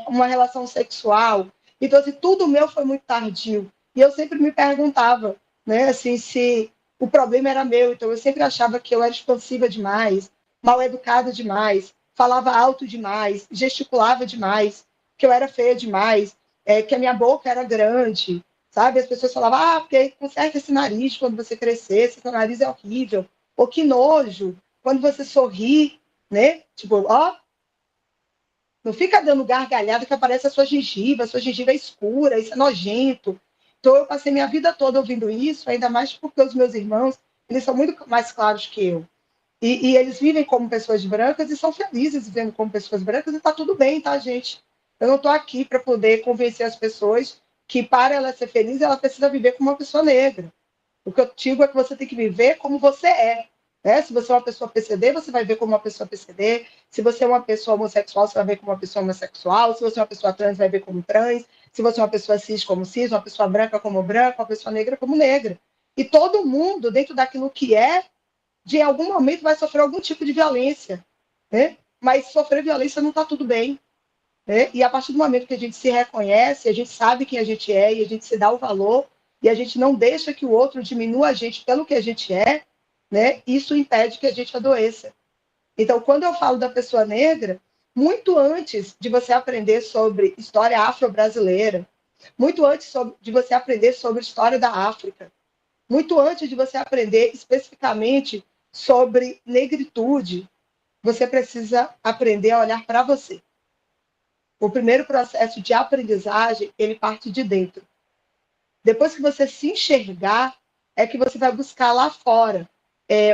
uma relação sexual. Então, assim, tudo meu foi muito tardio. E eu sempre me perguntava, né, assim, se o problema era meu. Então, eu sempre achava que eu era expansiva demais, mal educada demais, falava alto demais, gesticulava demais, que eu era feia demais, que a minha boca era grande, sabe? As pessoas falavam, porque conserta esse nariz quando você crescer, seu nariz é horrível. Ou que nojo, quando você sorri, né? Tipo, ó, não fica dando gargalhada que aparece a sua gengiva é escura, isso é nojento. Então, eu passei minha vida toda ouvindo isso, ainda mais porque os meus irmãos, eles são muito mais claros que eu. E eles vivem como pessoas brancas e são felizes vivendo como pessoas brancas e tá tudo bem, tá, gente? Eu não tô aqui para poder convencer as pessoas que para ela ser feliz, ela precisa viver como uma pessoa negra. O que eu digo é que você tem que viver como você é. Né? Se você é uma pessoa PCD, você vai ver como uma pessoa PCD. Se você é uma pessoa homossexual, você vai ver como uma pessoa homossexual. Se você é uma pessoa trans, vai ver como trans. Se você é uma pessoa cis, como cis. Uma pessoa branca, como branca. Uma pessoa negra, como negra. E todo mundo, dentro daquilo que é, de algum momento vai sofrer algum tipo de violência. Né? Mas sofrer violência não está tudo bem. Né? E a partir do momento que a gente se reconhece, a gente sabe quem a gente é e a gente se dá o valor, e a gente não deixa que o outro diminua a gente pelo que a gente é, né? Isso impede que a gente adoeça. Então, quando eu falo da pessoa negra, muito antes de você aprender sobre história afro-brasileira, muito antes de você aprender sobre história da África, muito antes de você aprender especificamente sobre negritude, você precisa aprender a olhar para você. O primeiro processo de aprendizagem, ele parte de dentro. Depois que você se enxergar, é que você vai buscar lá fora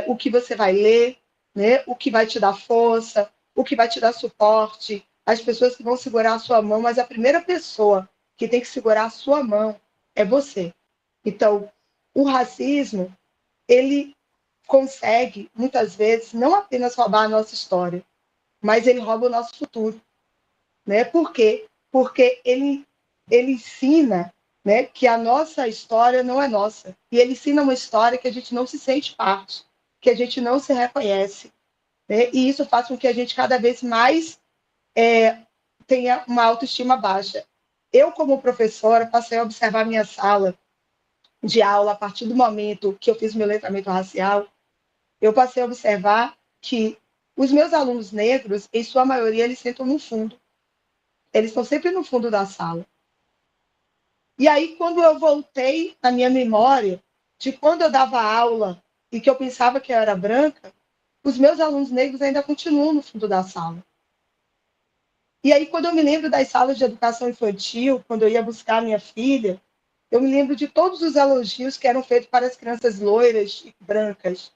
o que você vai ler, né? O que vai te dar força, o que vai te dar suporte, as pessoas que vão segurar a sua mão, mas a primeira pessoa que tem que segurar a sua mão é você. Então, o racismo, ele consegue, muitas vezes, não apenas roubar a nossa história, mas ele rouba o nosso futuro. Né? Por quê? Porque ele ensina, né, que a nossa história não é nossa. E ele ensina uma história que a gente não se sente parte, que a gente não se reconhece. Né? E isso faz com que a gente cada vez mais tenha uma autoestima baixa. Eu, como professora, passei a observar minha sala de aula a partir do momento que eu fiz meu letramento racial. Eu passei a observar que os meus alunos negros, em sua maioria, eles sentam no fundo. Eles estão sempre no fundo da sala. E aí, quando eu voltei na minha memória de quando eu dava aula e que eu pensava que eu era branca, os meus alunos negros ainda continuam no fundo da sala. E aí, quando eu me lembro das salas de educação infantil, quando eu ia buscar a minha filha, eu me lembro de todos os elogios que eram feitos para as crianças loiras e brancas,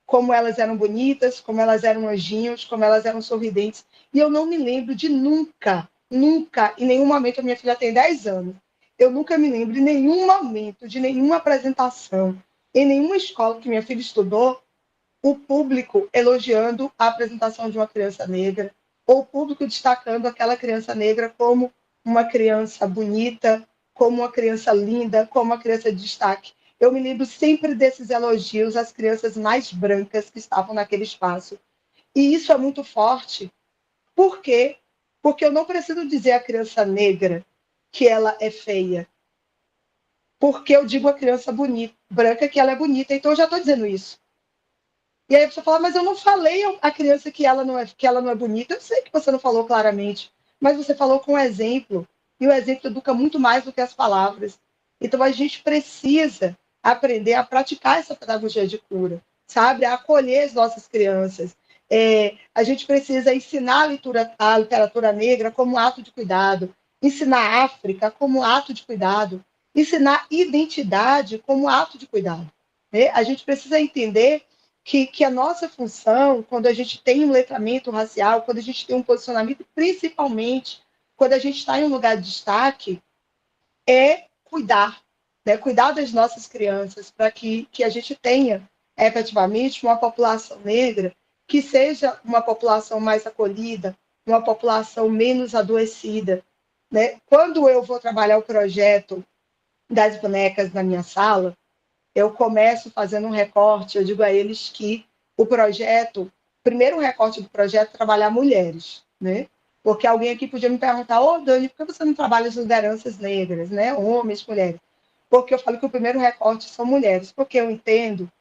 como elas eram bonitas, como elas eram anjinhos, como elas eram sorridentes. E eu não me lembro de nunca, em nenhum momento, a minha filha tem 10 anos, eu nunca me lembro em nenhum momento, de nenhuma apresentação, em nenhuma escola que minha filha estudou, o público elogiando a apresentação de uma criança negra, ou o público destacando aquela criança negra como uma criança bonita, como uma criança linda, como uma criança de destaque. Eu me lembro sempre desses elogios às crianças mais brancas que estavam naquele espaço. E isso é muito forte. Por quê? Porque eu não preciso dizer à criança negra que ela é feia. Porque eu digo à criança bonita, branca que ela é bonita. Então, eu já estou dizendo isso. E aí a pessoa fala, mas eu não falei à criança que ela não é bonita. Eu sei que você não falou claramente, mas você falou com exemplo. E o exemplo educa muito mais do que as palavras. Então, a gente precisa aprender a praticar essa pedagogia de cura, sabe? A acolher as nossas crianças. A gente precisa ensinar a literatura negra como ato de cuidado, ensinar a África como ato de cuidado, ensinar identidade como ato de cuidado. Né? A gente precisa entender que a nossa função, quando a gente tem um letramento racial, quando a gente tem um posicionamento, principalmente quando a gente está em um lugar de destaque, é cuidar, né, cuidar das nossas crianças, para que a gente tenha efetivamente uma população negra que seja uma população mais acolhida, uma população menos adoecida, né? Quando eu vou trabalhar o projeto das bonecas na minha sala, eu começo fazendo um recorte, eu digo a eles que o primeiro recorte do projeto é trabalhar mulheres, né? Porque alguém aqui podia me perguntar, Dani, por que você não trabalha as lideranças negras, né? Homens, mulheres? Porque eu falo que o primeiro recorte são mulheres, porque eu entendo,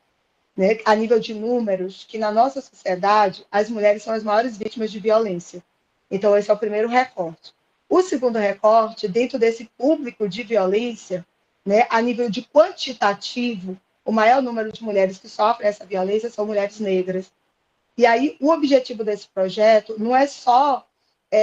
né, a nível de números, que na nossa sociedade as mulheres são as maiores vítimas de violência. Então, esse é o primeiro recorte. O segundo recorte, dentro desse público de violência, né, a nível de quantitativo, o maior número de mulheres que sofrem essa violência são mulheres negras. E aí, o objetivo desse projeto não é só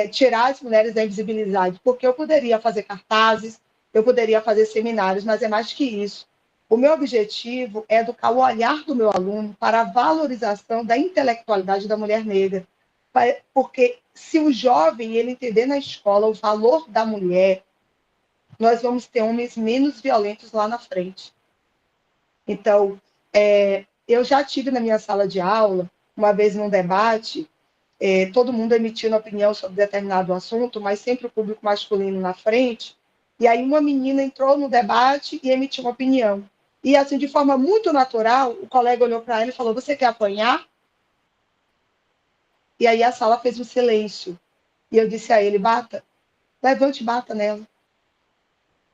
tirar as mulheres da invisibilidade, porque eu poderia fazer cartazes, eu poderia fazer seminários, mas é mais que isso. O meu objetivo é educar o olhar do meu aluno para a valorização da intelectualidade da mulher negra. Porque se o jovem ele entender na escola o valor da mulher, nós vamos ter homens menos violentos lá na frente. Então, eu já tive na minha sala de aula, uma vez num debate, todo mundo emitindo opinião sobre determinado assunto, mas sempre o público masculino na frente, e aí uma menina entrou no debate e emitiu uma opinião. E assim, de forma muito natural, o colega olhou para ela e falou, você quer apanhar? E aí a sala fez um silêncio. E eu disse a ele, levante e bata nela.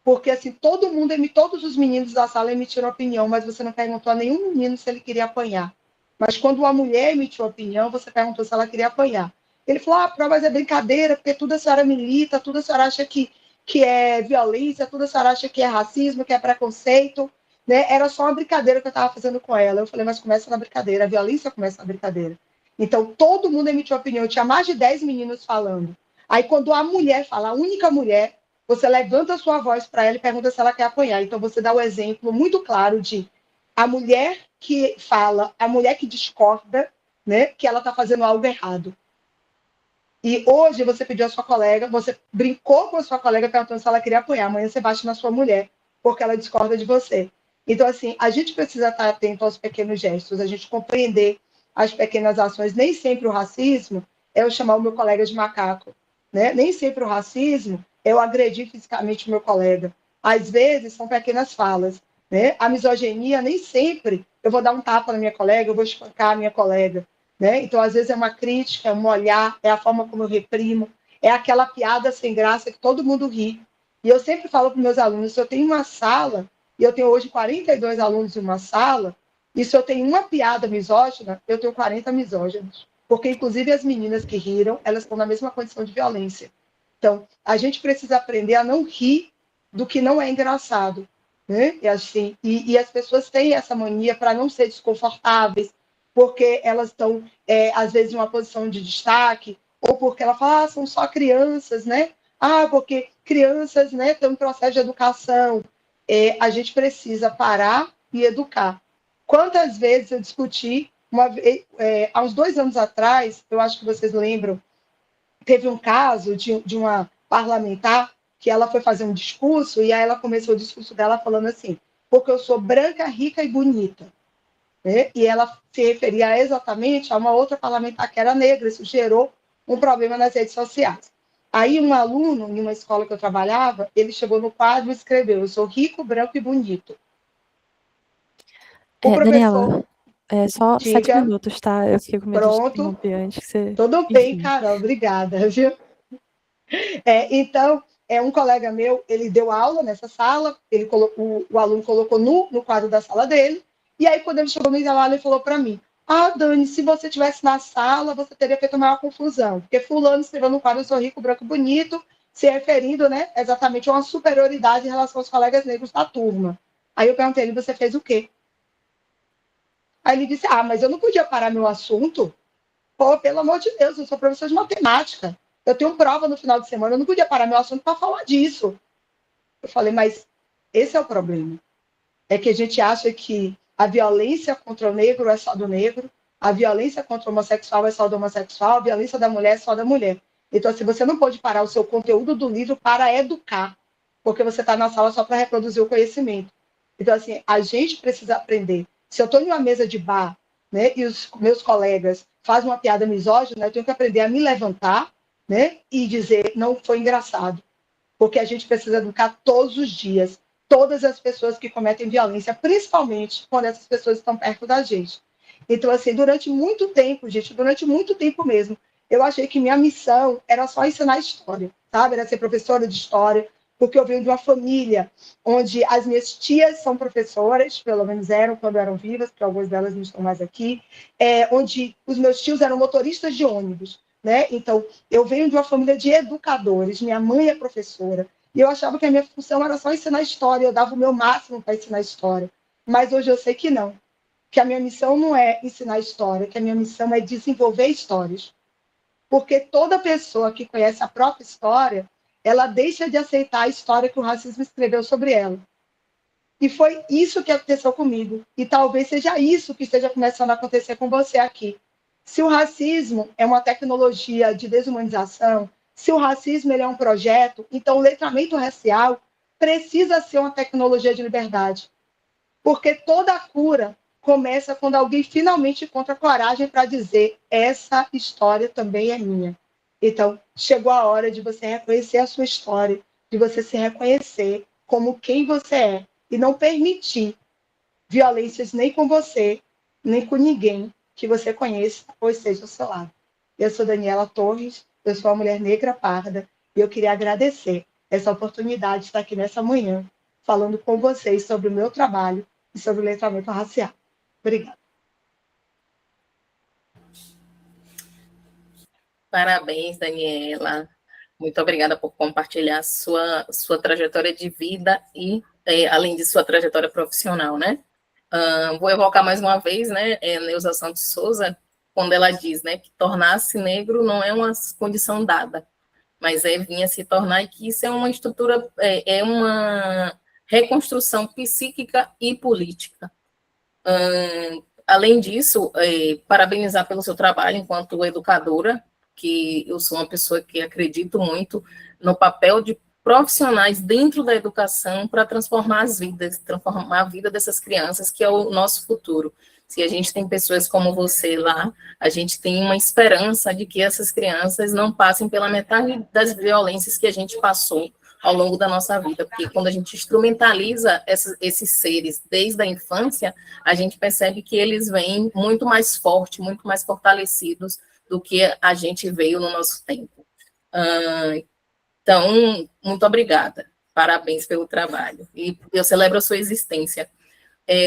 Porque assim, todos os meninos da sala emitiram opinião, mas você não perguntou a nenhum menino se ele queria apanhar. Mas quando uma mulher emitiu opinião, você perguntou se ela queria apanhar. Ele falou, mas é brincadeira, porque tudo a senhora milita, tudo a senhora acha que é violência, tudo a senhora acha que é racismo, que é preconceito, né? Era só uma brincadeira que eu estava fazendo com ela. Eu falei, mas começa na brincadeira, a violência começa na brincadeira. Então, todo mundo emitiu opinião, tinha mais de 10 meninos falando. Aí, quando a mulher fala, a única mulher, você levanta a sua voz para ela e pergunta se ela quer apanhar. Então, você dá o exemplo muito claro de a mulher que fala, a mulher que discorda, né, que ela está fazendo algo errado. E hoje você pediu a sua colega, você brincou com a sua colega perguntando se ela queria apanhar. Amanhã você bate na sua mulher, porque ela discorda de você. Então, assim, a gente precisa estar atento aos pequenos gestos, a gente compreender as pequenas ações. Nem sempre o racismo é eu chamar o meu colega de macaco, né? Nem sempre o racismo é eu agredir fisicamente o meu colega. Às vezes, são pequenas falas, né? A misoginia, nem sempre eu vou dar um tapa na minha colega, eu vou espancar a minha colega, né? Então, às vezes, é uma crítica, é um olhar, é a forma como eu reprimo, é aquela piada sem graça que todo mundo ri. E eu sempre falo para os meus alunos, se eu tenho uma sala, e eu tenho hoje 42 alunos em uma sala, e se eu tenho uma piada misógina, eu tenho 40 misóginos. Porque, inclusive, as meninas que riram, elas estão na mesma condição de violência. Então, a gente precisa aprender a não rir do que não é engraçado, né? E, assim, e as pessoas têm essa mania para não ser desconfortáveis, porque elas estão, às vezes, em uma posição de destaque, ou porque ela fala, são só crianças, né? Porque crianças, né, têm um processo de educação. A gente precisa parar e educar. Quantas vezes eu discuti, há uns 2 anos atrás, eu acho que vocês lembram, teve um caso de uma parlamentar que ela foi fazer um discurso e aí ela começou o discurso dela falando assim, porque eu sou branca, rica e bonita. Né? E ela se referia exatamente a uma outra parlamentar que era negra, isso gerou um problema nas redes sociais. Aí um aluno, em uma escola que eu trabalhava, ele chegou no quadro e escreveu, eu sou rico, branco e bonito. O professor... Daniela, só 7 diga, minutos, tá? Eu fiquei com medo de pronto, interromper antes que você... tudo bem, Carol, obrigada, viu? Então, um colega meu, ele deu aula nessa sala, o aluno colocou no quadro da sala dele, e aí quando ele chegou no intervalo, ele falou para mim, Dani, se você estivesse na sala, você teria feito a maior confusão, porque fulano escreveu no quadro, eu sou rico, branco, bonito, se referindo, né, exatamente a uma superioridade em relação aos colegas negros da turma. Aí eu perguntei ele, você fez o quê? Aí ele disse, mas eu não podia parar meu assunto. Pô, pelo amor de Deus, eu sou professor de matemática. Eu tenho prova no final de semana, eu não podia parar meu assunto para falar disso. Eu falei, mas esse é o problema. É que a gente acha que a violência contra o negro é só do negro, a violência contra o homossexual é só do homossexual, a violência da mulher é só da mulher. Então, assim, você não pode parar o seu conteúdo do livro para educar, porque você está na sala só para reproduzir o conhecimento. Então, assim, a gente precisa aprender. Se eu estou em uma mesa de bar, né, e os meus colegas fazem uma piada misógina, eu tenho que aprender a me levantar, né, e dizer, não foi engraçado. Porque a gente precisa educar todos os dias, todas as pessoas que cometem violência, principalmente quando essas pessoas estão perto da gente. Então, assim, durante muito tempo, gente, durante muito tempo mesmo, eu achei que minha missão era só ensinar história, sabe? Era ser professora de história, porque eu venho de uma família onde as minhas tias são professoras, pelo menos eram quando eram vivas, porque algumas delas não estão mais aqui, onde os meus tios eram motoristas de ônibus, né? Então, eu venho de uma família de educadores, minha mãe é professora, e eu achava que a minha função era só ensinar história, eu dava o meu máximo para ensinar história, mas hoje eu sei que não, que a minha missão não é ensinar história, que a minha missão é desenvolver histórias. Porque toda pessoa que conhece a própria história, ela deixa de aceitar a história que o racismo escreveu sobre ela. E foi isso que aconteceu comigo. E talvez seja isso que esteja começando a acontecer com você aqui. Se o racismo é uma tecnologia de desumanização, se o racismo ele é um projeto, então o letramento racial precisa ser uma tecnologia de liberdade. Porque toda a cura começa quando alguém finalmente encontra coragem para dizer essa história também é minha. Então, chegou a hora de você reconhecer a sua história, de você se reconhecer como quem você é e não permitir violências nem com você, nem com ninguém que você conheça ou esteja ao seu lado. Eu sou Daniela Torres, eu sou uma mulher negra parda e eu queria agradecer essa oportunidade de estar aqui nessa manhã falando com vocês sobre o meu trabalho e sobre o letramento racial. Obrigada. Parabéns, Daniela. Muito obrigada por compartilhar sua trajetória de vida e, além de sua trajetória profissional, né? Vou evocar mais uma vez, né, Neuza Santos Souza, quando ela diz, né, que tornar-se negro não é uma condição dada, mas vir a se tornar, e que isso é uma estrutura, é uma reconstrução psíquica e política. Além disso, parabenizar pelo seu trabalho enquanto educadora, que eu sou uma pessoa que acredito muito no papel de profissionais dentro da educação para transformar as vidas, transformar a vida dessas crianças, que é o nosso futuro. Se a gente tem pessoas como você lá, a gente tem uma esperança de que essas crianças não passem pela metade das violências que a gente passou ao longo da nossa vida, porque quando a gente instrumentaliza esses seres desde a infância, a gente percebe que eles vêm muito mais fortes, muito mais fortalecidos do que a gente veio no nosso tempo. Então, muito obrigada, parabéns pelo trabalho, e eu celebro a sua existência.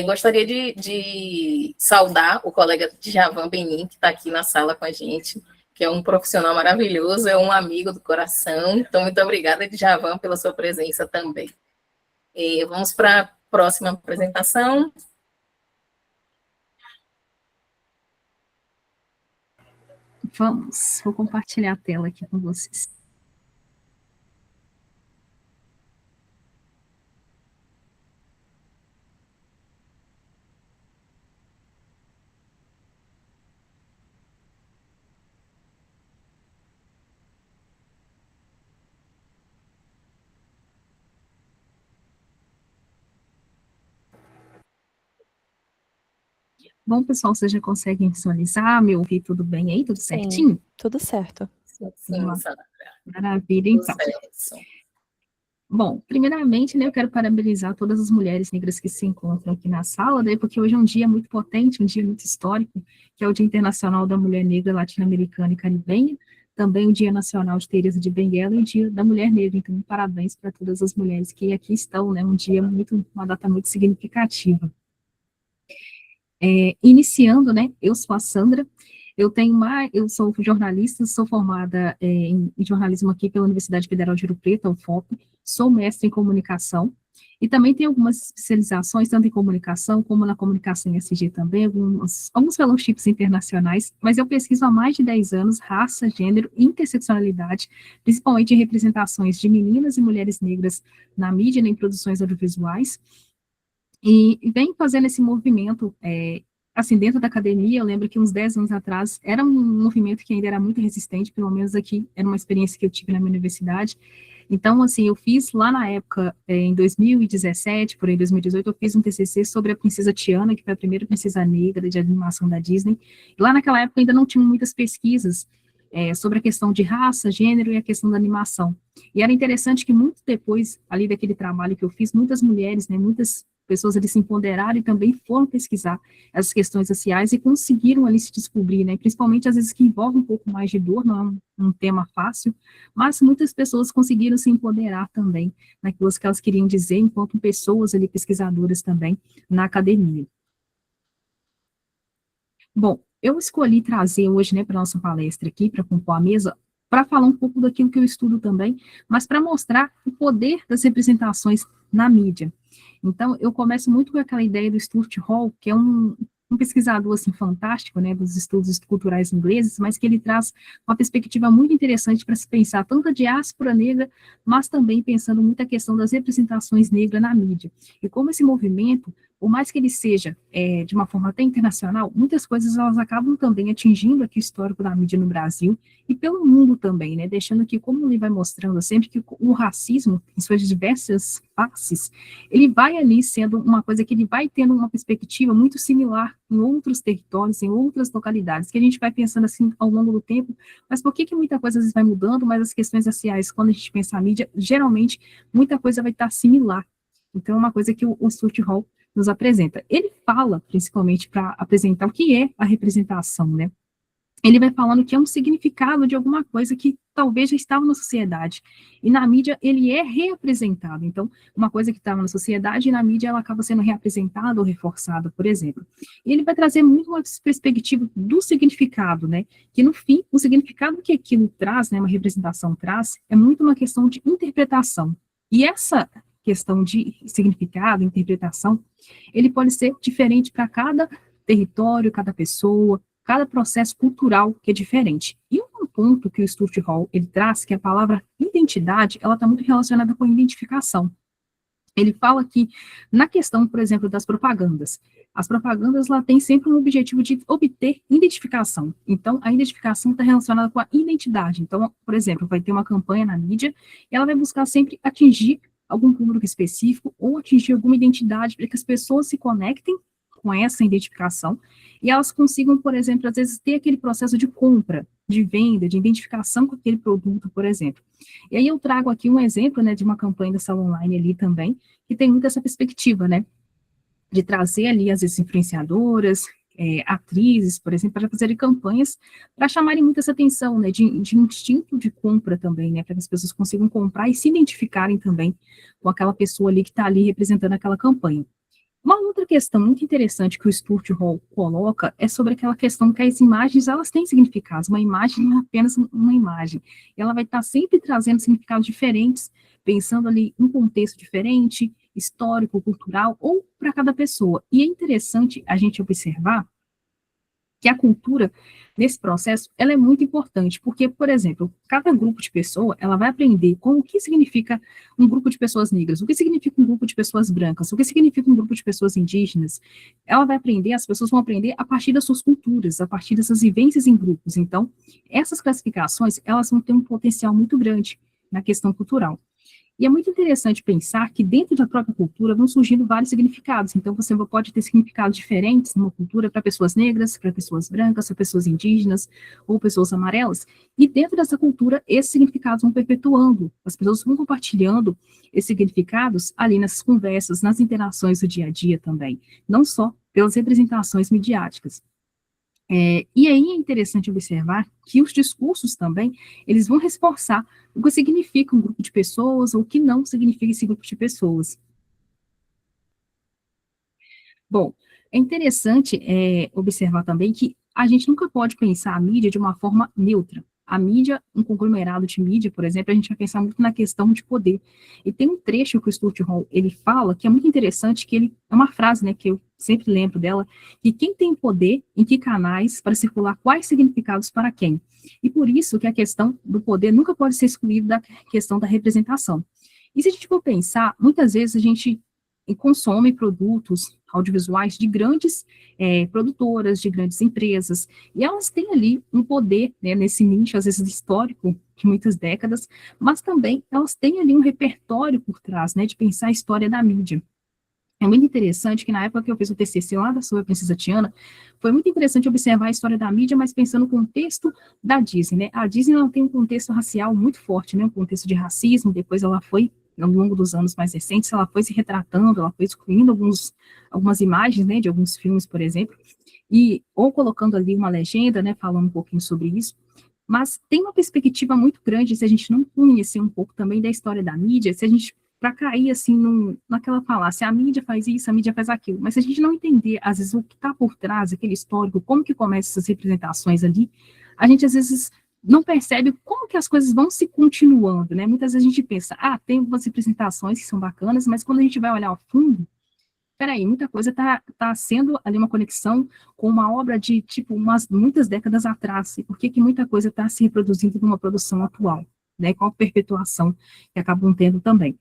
Gostaria de saudar o colega Djavan Benin, que está aqui na sala com a gente, que é um profissional maravilhoso, é um amigo do coração. Então, muito obrigada, Djavan, pela sua presença também. Vamos para a próxima apresentação. Vou compartilhar a tela aqui com vocês. Bom, pessoal, vocês já conseguem visualizar, me ouvir tudo bem aí, tudo certinho? Sim, tudo certo. Sim, Sandra. Maravilha, então. Bom, primeiramente, né, eu quero parabenizar todas as mulheres negras que se encontram aqui na sala, né, porque hoje é um dia muito potente, um dia muito histórico, que é o Dia Internacional da Mulher Negra Latino-Americana e Caribenha, também o Dia Nacional de Teresa de Benguela e o Dia da Mulher Negra. Então, parabéns para todas as mulheres que aqui estão, né, uma data muito significativa. Iniciando, né, eu sou a Sandra, eu sou jornalista, sou formada em jornalismo aqui pela Universidade Federal de Ouro Preto, UFOP, sou mestre em comunicação, e também tenho algumas especializações, tanto em comunicação, como na comunicação ESG também, alguns fellowships internacionais, mas eu pesquiso há mais de 10 anos raça, gênero e interseccionalidade, principalmente em representações de meninas e mulheres negras na mídia e em produções audiovisuais, e vem fazendo esse movimento, assim, dentro da academia. Eu lembro que uns 10 anos atrás era um movimento que ainda era muito resistente, pelo menos aqui, era uma experiência que eu tive na minha universidade, Então, assim, eu fiz lá na época, em 2017, por aí 2018, eu fiz um TCC sobre a princesa Tiana, que foi a primeira princesa negra de animação da Disney. E lá naquela época ainda não tinham muitas pesquisas sobre a questão de raça, gênero e a questão da animação. E era interessante que muito depois, ali daquele trabalho que eu fiz, muitas mulheres, né, muitas pessoas ali se empoderaram e também foram pesquisar essas questões raciais e conseguiram ali se descobrir, né, principalmente às vezes que envolve um pouco mais de dor, não é um tema fácil, mas muitas pessoas conseguiram se empoderar também naquilo que elas queriam dizer, enquanto pessoas ali pesquisadoras também na academia. Bom, eu escolhi trazer hoje, né, para a nossa palestra aqui, para compor a mesa, para falar um pouco daquilo que eu estudo também, mas para mostrar o poder das representações na mídia. Então, eu começo muito com aquela ideia do Stuart Hall, que é um pesquisador, assim, fantástico, né, dos estudos culturais ingleses, mas que ele traz uma perspectiva muito interessante para se pensar tanto a diáspora negra, mas também pensando muito a questão das representações negras na mídia. E como esse movimento, por mais que ele seja de uma forma até internacional, muitas coisas elas acabam também atingindo aqui o histórico da mídia no Brasil e pelo mundo também, né, deixando que, como ele vai mostrando sempre, que o racismo, em suas diversas faces, ele vai ali sendo uma coisa que ele vai tendo uma perspectiva muito similar em outros territórios, em outras localidades, que a gente vai pensando assim ao longo do tempo, mas por que muita coisa às vezes vai mudando, mas as questões raciais, quando a gente pensa a mídia, geralmente muita coisa vai estar similar. Então é uma coisa que o Stuart Hall nos apresenta. Ele fala, principalmente, para apresentar o que é a representação, né? Ele vai falando que é um significado de alguma coisa que talvez já estava na sociedade. E na mídia ele é reapresentado. Então, uma coisa que estava na sociedade e na mídia ela acaba sendo reapresentada ou reforçada, por exemplo. E ele vai trazer muito uma perspectiva do significado, né? Que no fim, o significado que aquilo traz, né, uma representação traz, é muito uma questão de interpretação. E essa questão de significado, interpretação, ele pode ser diferente para cada território, cada pessoa, cada processo cultural que é diferente. E um ponto que o Stuart Hall ele traz, que a palavra identidade, ela está muito relacionada com identificação. Ele fala que, na questão, por exemplo, das propagandas, as propagandas lá têm sempre um objetivo de obter identificação. Então, a identificação está relacionada com a identidade. Então, por exemplo, vai ter uma campanha na mídia e ela vai buscar sempre atingir algum público específico ou atingir alguma identidade para que as pessoas se conectem com essa identificação e elas consigam, por exemplo, às vezes ter aquele processo de compra, de venda, de identificação com aquele produto, por exemplo. E aí eu trago aqui um exemplo, né, de uma campanha da Sala Online ali também, que tem muito essa perspectiva, né, de trazer ali, às vezes, influenciadoras, atrizes, por exemplo, para fazerem campanhas para chamarem muito essa atenção, né, de instinto de compra também, né, para que as pessoas consigam comprar e se identificarem também com aquela pessoa ali que está ali representando aquela campanha. Uma outra questão muito interessante que o Stuart Hall coloca é sobre aquela questão que as imagens, elas têm significados. Uma imagem não é apenas uma imagem. Ela vai estar sempre trazendo significados diferentes, pensando ali em um contexto diferente, histórico, cultural, ou para cada pessoa. E é interessante a gente observar que a cultura, nesse processo, ela é muito importante, porque, por exemplo, cada grupo de pessoa, ela vai aprender com o que significa um grupo de pessoas negras, o que significa um grupo de pessoas brancas, o que significa um grupo de pessoas indígenas. Ela vai aprender, as pessoas vão aprender a partir das suas culturas, a partir dessas vivências em grupos. Então, essas classificações, elas vão ter um potencial muito grande na questão cultural. E é muito interessante pensar que dentro da própria cultura vão surgindo vários significados. Então, você pode ter significados diferentes numa cultura para pessoas negras, para pessoas brancas, para pessoas indígenas ou pessoas amarelas. E dentro dessa cultura, esses significados vão perpetuando. As pessoas vão compartilhando esses significados ali nessas conversas, nas interações do dia a dia também. Não só pelas representações midiáticas. E aí é interessante observar que os discursos também, eles vão reforçar o que significa um grupo de pessoas ou o que não significa esse grupo de pessoas. Bom, é interessante observar também que a gente nunca pode pensar a mídia de uma forma neutra. A mídia, um conglomerado de mídia, por exemplo, a gente vai pensar muito na questão de poder. E tem um trecho que o Stuart Hall, ele fala, que é muito interessante, que ele é uma frase, né, que eu sempre lembro dela, que quem tem poder, em que canais, para circular quais significados para quem. E por isso que a questão do poder nunca pode ser excluída da questão da representação. E se a gente for pensar, muitas vezes a gente consomem produtos audiovisuais de grandes produtoras, de grandes empresas, e elas têm ali um poder, né, nesse nicho, às vezes histórico, de muitas décadas, mas também elas têm ali um repertório por trás, né, de pensar a história da mídia. É muito interessante que na época que eu fiz o TCC lá da Sua Princesa Tiana, foi muito interessante observar a história da mídia, mas pensando no contexto da Disney, né? A Disney ela tem um contexto racial muito forte, né? Um contexto de racismo, depois ela foi, ao longo dos anos mais recentes, ela foi se retratando, ela foi excluindo algumas imagens, né, de alguns filmes, por exemplo, ou colocando ali uma legenda, né, falando um pouquinho sobre isso, mas tem uma perspectiva muito grande, se a gente não conhecer um pouco também da história da mídia, se a gente para cair, assim, naquela falácia, a mídia faz isso, a mídia faz aquilo, mas se a gente não entender, às vezes, o que está por trás, aquele histórico, como que começam essas representações ali, a gente, às vezes, não percebe como que as coisas vão se continuando, né? Muitas vezes a gente pensa, tem umas representações que são bacanas, mas quando a gente vai olhar ao fundo, peraí, muita coisa está sendo ali uma conexão com uma obra de, tipo, muitas décadas atrás, e por que muita coisa está se reproduzindo numa produção atual, né? Qual a perpetuação que acabam tendo também.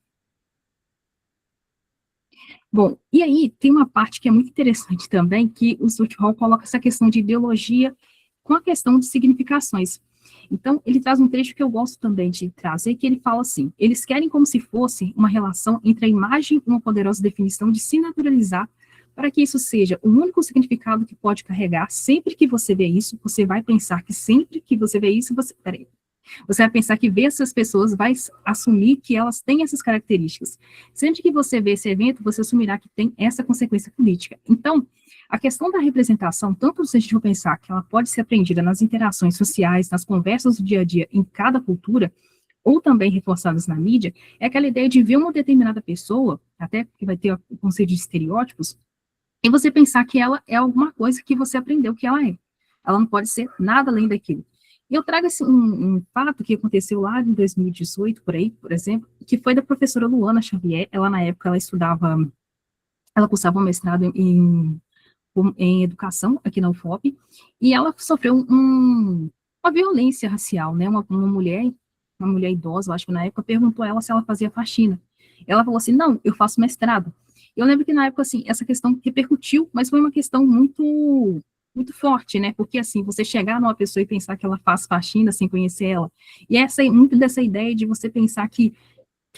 Bom, e aí tem uma parte que é muito interessante também, que o Stuart Hall coloca essa questão de ideologia com a questão de significações. Então, ele traz um trecho que eu gosto também de trazer, que ele fala assim, eles querem como se fosse uma relação entre a imagem e uma poderosa definição de se naturalizar, para que isso seja o único significado que pode carregar. Sempre que você vê isso, você vai pensar que sempre que você vê isso, você vai pensar que ver essas pessoas vai assumir que elas têm essas características. Sempre que você vê esse evento, você assumirá que tem essa consequência política. Então, a questão da representação, tanto se a gente for pensar que ela pode ser aprendida nas interações sociais, nas conversas do dia a dia, em cada cultura, ou também reforçadas na mídia, é aquela ideia de ver uma determinada pessoa, até porque vai ter o conceito de estereótipos, e você pensar que ela é alguma coisa que você aprendeu que ela é. Ela não pode ser nada além daquilo. E eu trago um fato que aconteceu lá em 2018, por aí, por exemplo, que foi da professora Luana Xavier. Ela, na época, ela cursava um mestrado em educação aqui na UFOP, e ela sofreu uma violência racial, né? Uma mulher idosa, eu acho que na época, perguntou a ela se ela fazia faxina. Ela falou assim, não, eu faço mestrado. Eu lembro que na época, assim, essa questão repercutiu, mas foi uma questão muito forte, né, porque assim, você chegar numa pessoa e pensar que ela faz faxina sem conhecer ela, e muito dessa ideia de você pensar que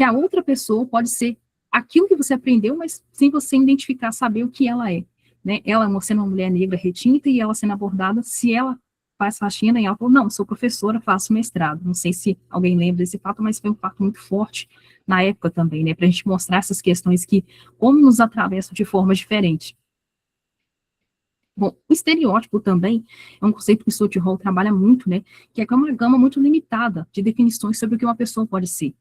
a outra pessoa pode ser aquilo que você aprendeu, mas sem você identificar, saber o que ela é, né, ela sendo uma mulher negra retinta, e ela sendo abordada, se ela faz faxina, e ela falou, não, sou professora, faço mestrado, não sei se alguém lembra desse fato, mas foi um fato muito forte na época também, né, pra gente mostrar essas questões que, como nos atravessam de forma diferente. Bom, o estereótipo também é um conceito que o Stuart Hall trabalha muito, né, que é uma gama muito limitada de definições sobre o que uma pessoa pode ser,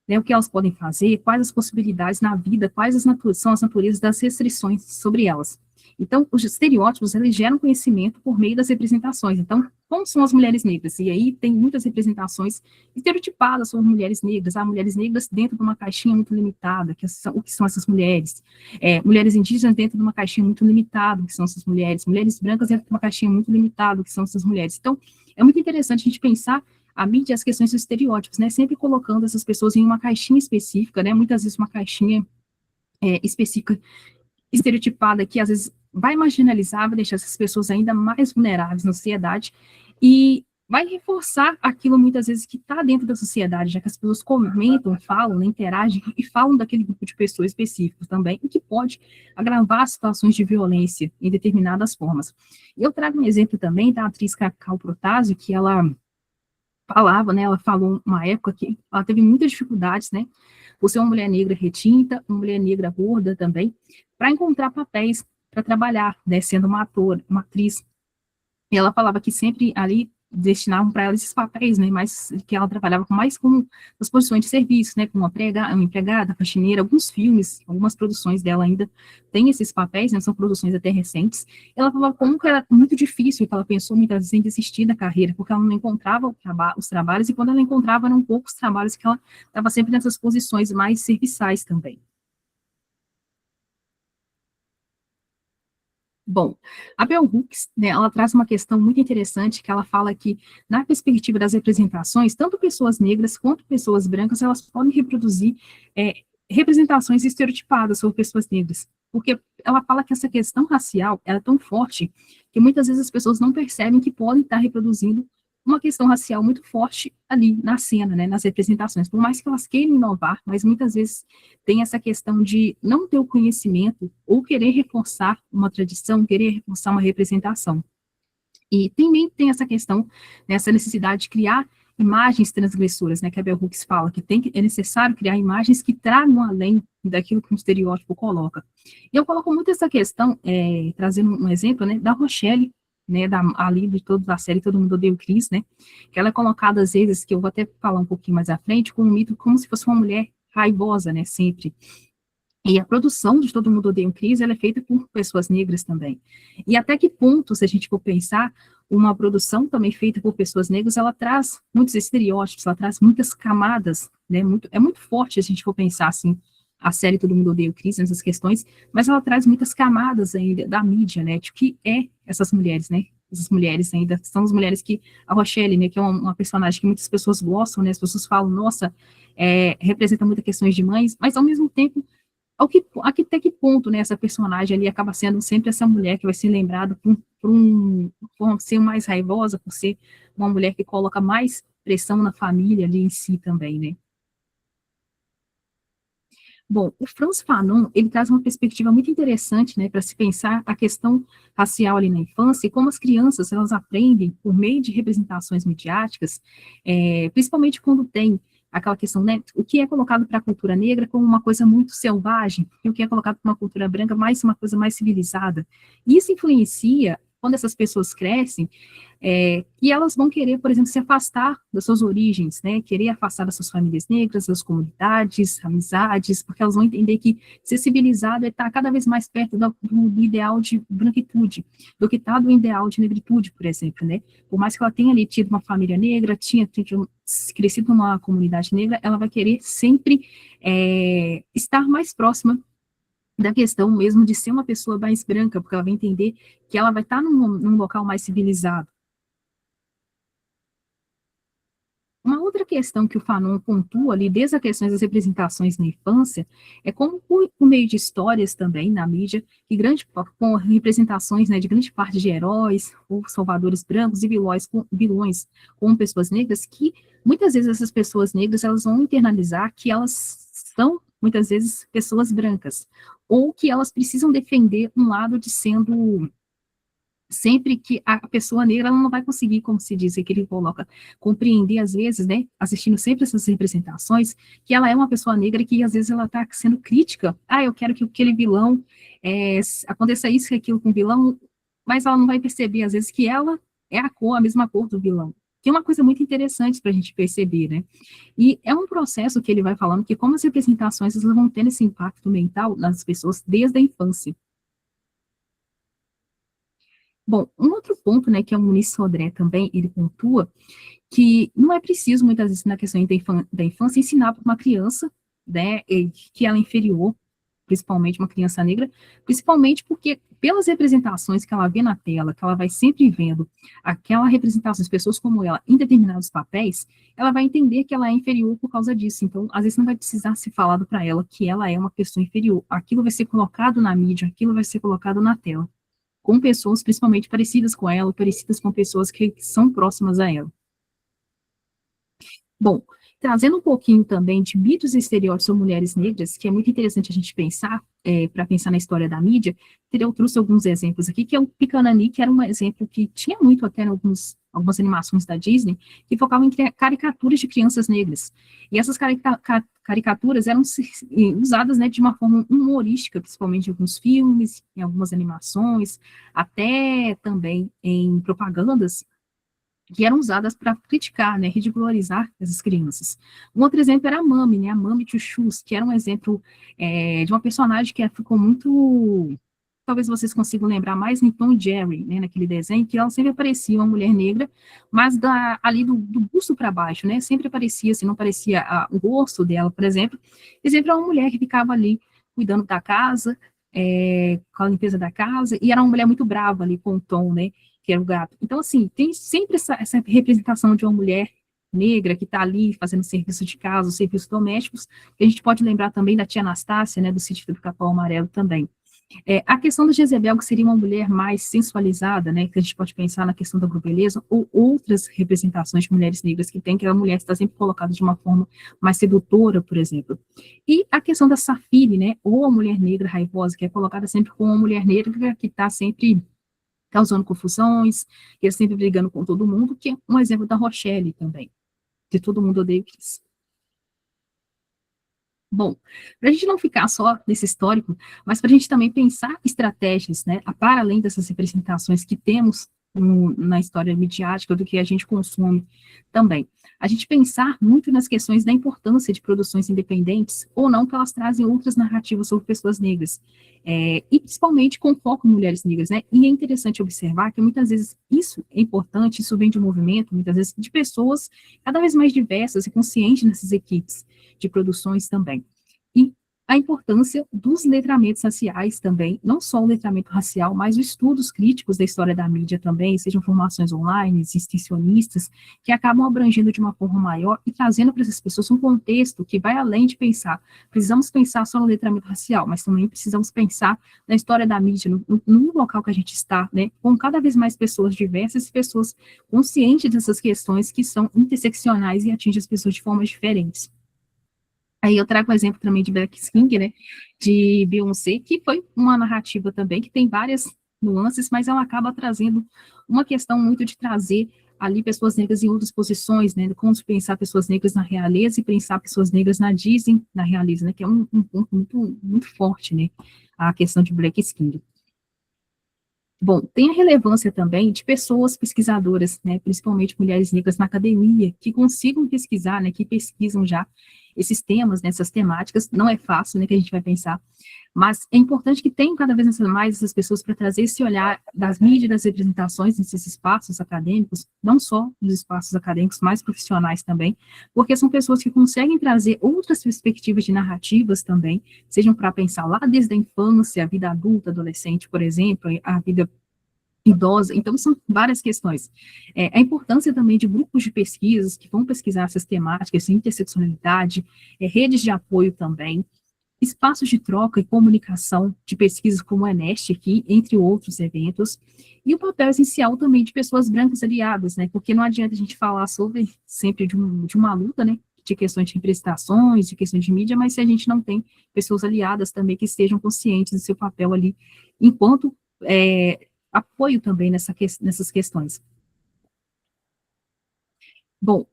né, o que elas podem fazer, quais as possibilidades na vida, quais são as naturezas das restrições sobre elas. Então, os estereótipos, eles geram conhecimento por meio das representações. Então, como são as mulheres negras? E aí tem muitas representações estereotipadas sobre mulheres negras. Mulheres negras dentro de uma caixinha muito limitada, o que são essas mulheres? Mulheres indígenas dentro de uma caixinha muito limitada, o que são essas mulheres? Mulheres brancas dentro de uma caixinha muito limitada, o que são essas mulheres? Então, é muito interessante a gente pensar a mídia e as questões dos estereótipos, né? Sempre colocando essas pessoas em uma caixinha específica, né? Muitas vezes uma caixinha específica, estereotipada, que às vezes vai marginalizar, vai deixar essas pessoas ainda mais vulneráveis na sociedade, e vai reforçar aquilo muitas vezes que está dentro da sociedade, já que as pessoas comentam, falam, né, interagem e falam daquele grupo de pessoas específicos também, e que pode agravar situações de violência em determinadas formas. Eu trago um exemplo também da atriz Cacau Protásio, que ela falava, né, ela falou uma época que ela teve muitas dificuldades, né, por ser uma mulher negra retinta, uma mulher negra gorda também, para encontrar papéis para trabalhar, né, sendo uma atora, uma atriz. E ela falava que sempre ali destinavam para ela esses papéis, né, mas que ela trabalhava mais com as posições de serviço, né, como uma empregada, faxineira, alguns filmes, algumas produções dela ainda têm esses papéis, né, são produções até recentes. Ela falava como que era muito difícil, que ela pensou muitas vezes em desistir da carreira, porque ela não encontrava os trabalhos, e quando ela encontrava eram poucos trabalhos, que ela estava sempre nessas posições mais serviçais também. Bom, a Bell Hooks, né, ela traz uma questão muito interessante, que ela fala que, na perspectiva das representações, tanto pessoas negras quanto pessoas brancas, elas podem reproduzir representações estereotipadas sobre pessoas negras, porque ela fala que essa questão racial ela é tão forte que muitas vezes as pessoas não percebem que podem estar reproduzindo uma questão racial muito forte ali na cena, né, nas representações, por mais que elas queiram inovar, mas muitas vezes tem essa questão de não ter o conhecimento ou querer reforçar uma tradição, querer reforçar uma representação. E também tem essa questão, né, essa necessidade de criar imagens transgressoras, né, que a Bell Hooks fala, que é necessário criar imagens que tragam além daquilo que um estereótipo coloca. E eu coloco muito essa questão, trazendo um exemplo, né, da Rochelle, né, ali de toda a série Todo Mundo Odeia o Chris, né, que ela é colocada às vezes, que eu vou até falar um pouquinho mais à frente, com um mito como se fosse uma mulher raivosa, né, sempre. E a produção de Todo Mundo Odeia o Chris, ela é feita por pessoas negras também. E até que ponto, se a gente for pensar, uma produção também feita por pessoas negras, ela traz muitos estereótipos, ela traz muitas camadas, né, é muito forte se a gente for pensar, assim, a série Todo Mundo Odeia o Chris, nessas questões, mas ela traz muitas camadas ainda da mídia, né, de que é essas mulheres, né, essas mulheres ainda, são as mulheres que, a Rochelle, né, que é uma personagem que muitas pessoas gostam, né, as pessoas falam, nossa, representa muitas questões de mães, mas ao mesmo tempo, até que ponto, né, essa personagem ali acaba sendo sempre essa mulher que vai ser lembrada por ser mais raivosa, por ser uma mulher que coloca mais pressão na família ali em si também, né. Bom, o Frantz Fanon, ele traz uma perspectiva muito interessante, né, para se pensar a questão racial ali na infância e como as crianças, elas aprendem por meio de representações midiáticas, principalmente quando tem aquela questão, né, o que é colocado para a cultura negra como uma coisa muito selvagem, e o que é colocado para uma cultura branca mais uma coisa mais civilizada. E isso influencia, quando essas pessoas crescem, e elas vão querer, por exemplo, se afastar das suas origens, né, querer afastar das suas famílias negras, das comunidades, amizades, porque elas vão entender que ser civilizado é estar cada vez mais perto do ideal de branquitude, do que está do ideal de negritude, por exemplo, né, por mais que ela tenha ali tido uma família negra, tinha crescido numa comunidade negra, ela vai querer sempre estar mais próxima da questão mesmo de ser uma pessoa mais branca, porque ela vai entender que ela vai estar num local mais civilizado. Uma outra questão que o Fanon pontua ali, desde as questões das representações na infância, é como por meio de histórias também na mídia, que com representações, né, de grande parte de heróis, ou salvadores brancos e vilões com pessoas negras, que muitas vezes essas pessoas negras, elas vão internalizar que elas são, muitas vezes, pessoas brancas, ou que elas precisam defender um lado de sendo... Sempre que a pessoa negra ela não vai conseguir, como se diz, que ele coloca, compreender às vezes, né, assistindo sempre essas representações, que ela é uma pessoa negra que às vezes ela está sendo crítica, eu quero que aquele vilão, aconteça isso e aquilo com o vilão, mas ela não vai perceber às vezes que ela é a mesma cor do vilão, que é uma coisa muito interessante para a gente perceber, né, e é um processo que ele vai falando que como as representações elas vão tendo esse impacto mental nas pessoas desde a infância. Bom, um outro ponto, né, que é o Muniz Sodré também, ele pontua, que não é preciso, muitas vezes, na questão da infância, ensinar para uma criança, né, que ela é inferior, principalmente uma criança negra, principalmente porque, pelas representações que ela vê na tela, que ela vai sempre vendo, aquela representação de pessoas como ela em determinados papéis, ela vai entender que ela é inferior por causa disso. Então, às vezes, não vai precisar ser falado para ela que ela é uma pessoa inferior. Aquilo vai ser colocado na mídia, aquilo vai ser colocado na tela, com pessoas principalmente parecidas com ela, parecidas com pessoas que são próximas a ela. Bom, trazendo um pouquinho também de mitos e estereótipos sobre mulheres negras, que é muito interessante a gente pensar, para pensar na história da mídia, eu trouxe alguns exemplos aqui, que é o Picanani, que era um exemplo que tinha muito até em algumas animações da Disney, que focavam em caricaturas de crianças negras. E essas caricaturas eram usadas, né, de uma forma humorística, principalmente em alguns filmes, em algumas animações, até também em propagandas, que eram usadas para criticar, né, ridicularizar essas crianças. Um outro exemplo era a Mami, né, a Mami Chuchus, que era um exemplo de uma personagem que ficou muito... Talvez vocês consigam lembrar mais em Tom e Jerry, né, naquele desenho, que ela sempre aparecia uma mulher negra, mas ali do busto para baixo, né, sempre aparecia, assim, não parecia o rosto dela, por exemplo, e sempre era uma mulher que ficava ali cuidando da casa, com a limpeza da casa, e era uma mulher muito brava ali com o Tom, né, que era o gato. Então, assim, tem sempre essa representação de uma mulher negra que está ali fazendo serviço de casa, serviços domésticos, a gente pode lembrar também da tia Anastácia, né, do Sítio do Capão Amarelo também. A questão da Jezebel, que seria uma mulher mais sensualizada, né, que a gente pode pensar na questão da beleza, ou outras representações de mulheres negras que tem, que a mulher está sempre colocada de uma forma mais sedutora, por exemplo. E a questão da Safire, né, ou a mulher negra raivosa, que é colocada sempre como uma mulher negra que está sempre causando confusões, que está sempre brigando com todo mundo, que é um exemplo da Rochelle também, de Todo Mundo Odeia o Chris. Bom, para a gente não ficar só nesse histórico, mas para a gente também pensar estratégias, né, para além dessas representações que temos na história midiática, do que a gente consome também. A gente pensar muito nas questões da importância de produções independentes, ou não, que elas trazem outras narrativas sobre pessoas negras, e principalmente com foco em mulheres negras, né, e é interessante observar que muitas vezes isso é importante, isso vem de um movimento, muitas vezes de pessoas cada vez mais diversas e conscientes nessas equipes de produções também. E a importância dos letramentos raciais também, não só o letramento racial, mas os estudos críticos da história da mídia também, sejam formações online, extensionistas, que acabam abrangendo de uma forma maior e trazendo para essas pessoas um contexto que vai além de pensar. Precisamos pensar só no letramento racial, mas também precisamos pensar na história da mídia, no local que a gente está, né, com cada vez mais pessoas diversas e pessoas conscientes dessas questões que são interseccionais e atingem as pessoas de formas diferentes. Aí eu trago o exemplo também de Black King, né, de Beyoncé, que foi uma narrativa também, que tem várias nuances, mas ela acaba trazendo uma questão muito de trazer ali pessoas negras em outras posições, né, como se pensar pessoas negras na realeza e pensar pessoas negras na Disney, na realeza, né, que é um ponto muito, muito forte, né, a questão de Black King. Bom, tem a relevância também de pessoas pesquisadoras, né, principalmente mulheres negras na academia, que consigam pesquisar, né, que pesquisam já esses temas, né, essas temáticas. Não é fácil, né, que a gente vai pensar, mas é importante que tenham cada vez mais essas pessoas para trazer esse olhar das mídias, das representações nesses espaços acadêmicos, não só nos espaços acadêmicos, mais profissionais também, porque são pessoas que conseguem trazer outras perspectivas de narrativas também, sejam para pensar lá desde a infância, a vida adulta, adolescente, por exemplo, a vida idosa. Então são várias questões. A importância também de grupos de pesquisas que vão pesquisar essas temáticas, interseccionalidade, redes de apoio também, espaços de troca e comunicação de pesquisas como o Enest aqui, entre outros eventos, e o papel essencial também de pessoas brancas aliadas, né, porque não adianta a gente falar sobre, sempre de uma luta, né, de questões de representações, de questões de mídia, mas se a gente não tem pessoas aliadas também que estejam conscientes do seu papel ali, enquanto apoio também nessas questões. Bom,